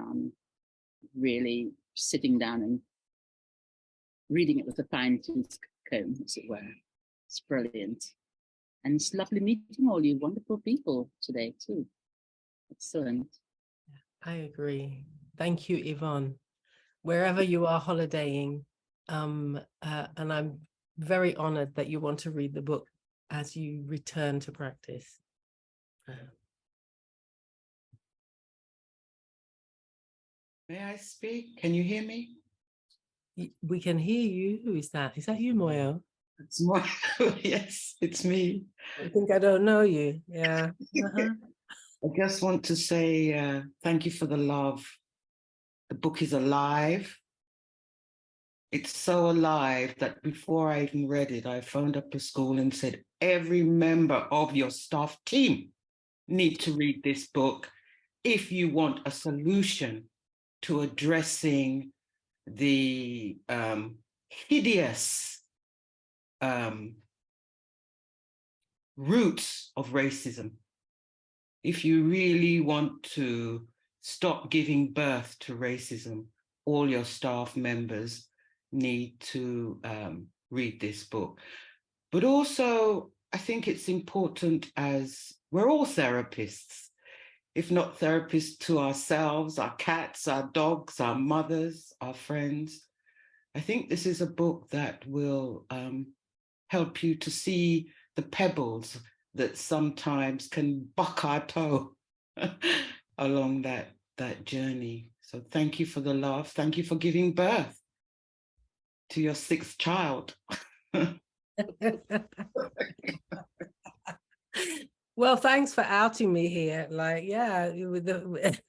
really sitting down and reading it with a fine-tooth comb, as it were. It's brilliant. And it's lovely meeting all you wonderful people today too. Excellent. I agree. Thank you, Yvonne. Wherever you are holidaying, and I'm very honored that you want to read the book as you return to practice. May I speak? Can you hear me? We can hear you. Who is that? Is that you, Moyo? It's Moyo. Yes, it's me. I think I don't know you. Yeah. I just want to say thank you for the love. The book is alive. It's so alive that before I even read it, I phoned up the school and said, every member of your staff team need to read this book if you want a solution to addressing the hideous roots of racism. If you really want to stop giving birth to racism, all your staff members need to read this book. But also, I think it's important, as we're all therapists, if not therapists to ourselves, our cats, our dogs, our mothers, our friends. I think this is a book that will help you to see the pebbles that sometimes can buck our toe along that journey. So thank you for the love. Thank you for giving birth to your 6th child. Well, thanks for outing me here. Like, yeah, with the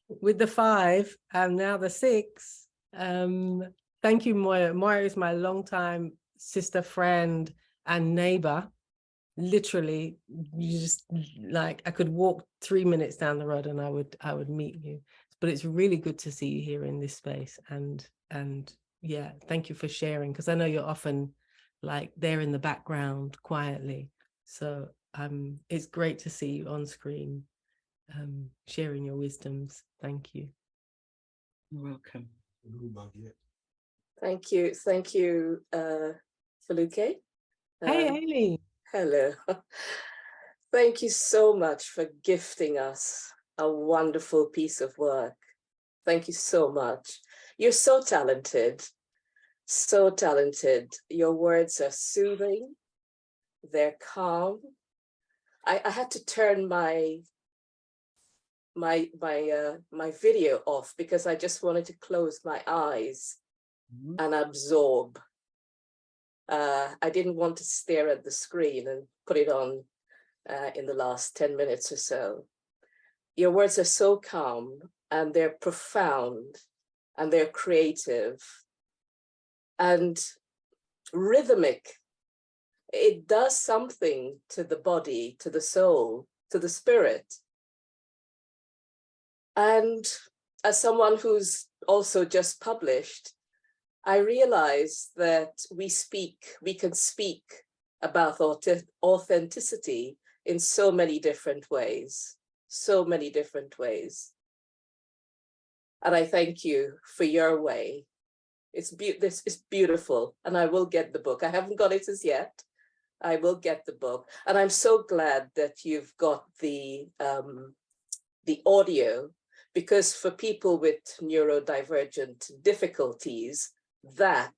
with the 5 and now the 6. Thank you, Moya. Moya is my longtime sister, friend, and neighbor. literally, you just like, I could walk 3 minutes down the road and I would meet you. But it's really good to see you here in this space. And yeah, thank you for sharing, because I know you're often like there in the background quietly. So it's great to see you on screen, sharing your wisdoms. Thank you. You're welcome. Thank you. Thank you, Foluke. Hey, Aileen. Hello. Thank you so much for gifting us a wonderful piece of work. Thank you so much. You're so talented, so talented. Your words are soothing. They're calm. I had to turn my video off because I just wanted to close my eyes and absorb. I didn't want to stare at the screen and put it on in the last 10 minutes or so. Your words are so calm, and they're profound, and they're creative and rhythmic. It does something to the body, to the soul, to the spirit. And as someone who's also just published, I realize that we can speak about authenticity in so many different ways, so many different ways. And I thank you for your way. This is beautiful, and I will get the book. I haven't got it as yet. I will get the book. And I'm so glad that you've got the audio, because for people with neurodivergent difficulties, that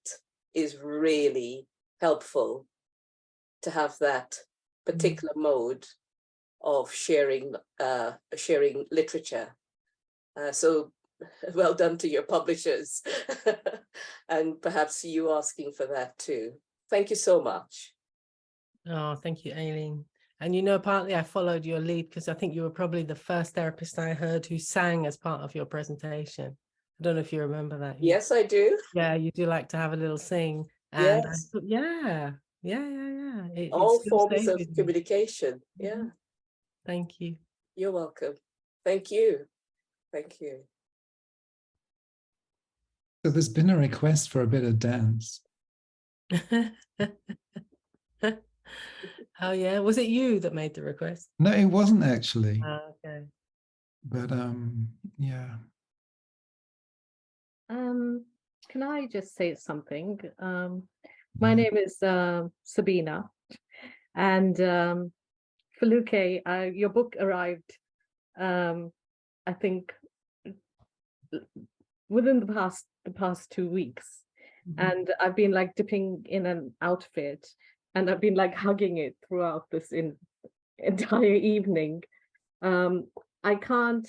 is really helpful to have that particular mode of sharing literature. So well done to your publishers, and perhaps you asking for that too. Thank you so much. Oh, thank you, Aileen. And you know, partly I followed your lead because I think you were probably the first therapist I heard who sang as part of your presentation. I don't know if you remember that. Yes, I do. Yeah, you do like to have a little sing. And yes. I thought, yeah. All forms of communication. Yeah. Thank you. You're welcome. Thank you. Thank you. So there's been a request for a bit of dance. Oh yeah, was it you that made the request? No, it wasn't actually. Okay. But yeah. Can I just say something? My name is Sabina, and Foluke, your book arrived, I think, within the past 2 weeks, and I've been like dipping in and out of it, and I've been like hugging it throughout this entire evening. I can't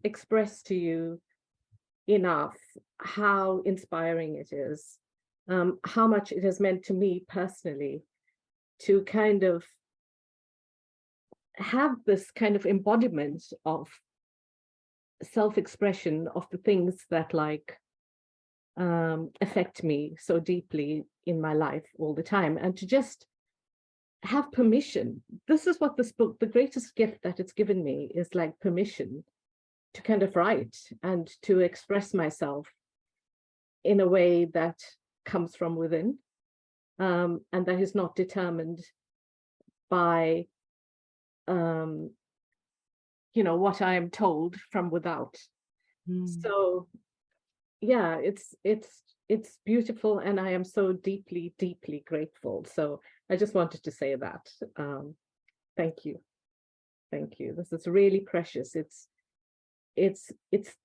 express to you enough how inspiring it is, how much it has meant to me personally to kind of have this kind of embodiment of self-expression of the things that like affect me so deeply in my life all the time, and to just have permission. This is what this book, the greatest gift that it's given me, is like permission to kind of write and to express myself in a way that comes from within, and that is not determined by what I am told from without. So yeah, it's beautiful, and I am so deeply, deeply grateful. So I just wanted to say that. Thank you. Thank you. This is really precious. It's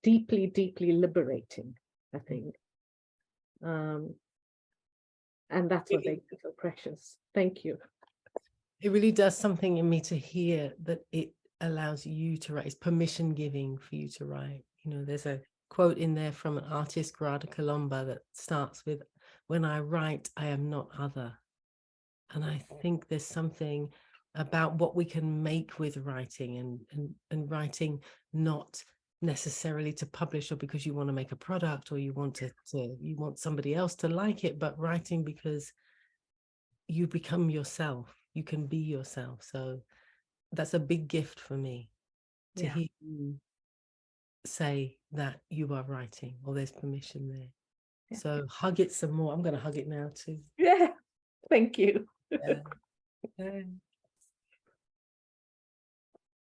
deeply, deeply liberating, I think. And that's what makes it so precious. Thank you. It really does something in me to hear that it allows you to write. It's permission giving for you to write. You know, there's a quote in there from an artist, Grada Colomba, that starts with, "When I write, I am not other." And I think there's something about what we can make with writing, and writing not necessarily to publish or because you want to make a product or you want you want somebody else to like it, but writing because you become yourself. you can be yourself. So that's a big gift for me to Yeah. hear you say that you are writing, or there's permission there. Yeah. So hug it some more. I'm going to hug it now too. Yeah, thank you. Yeah. Yeah.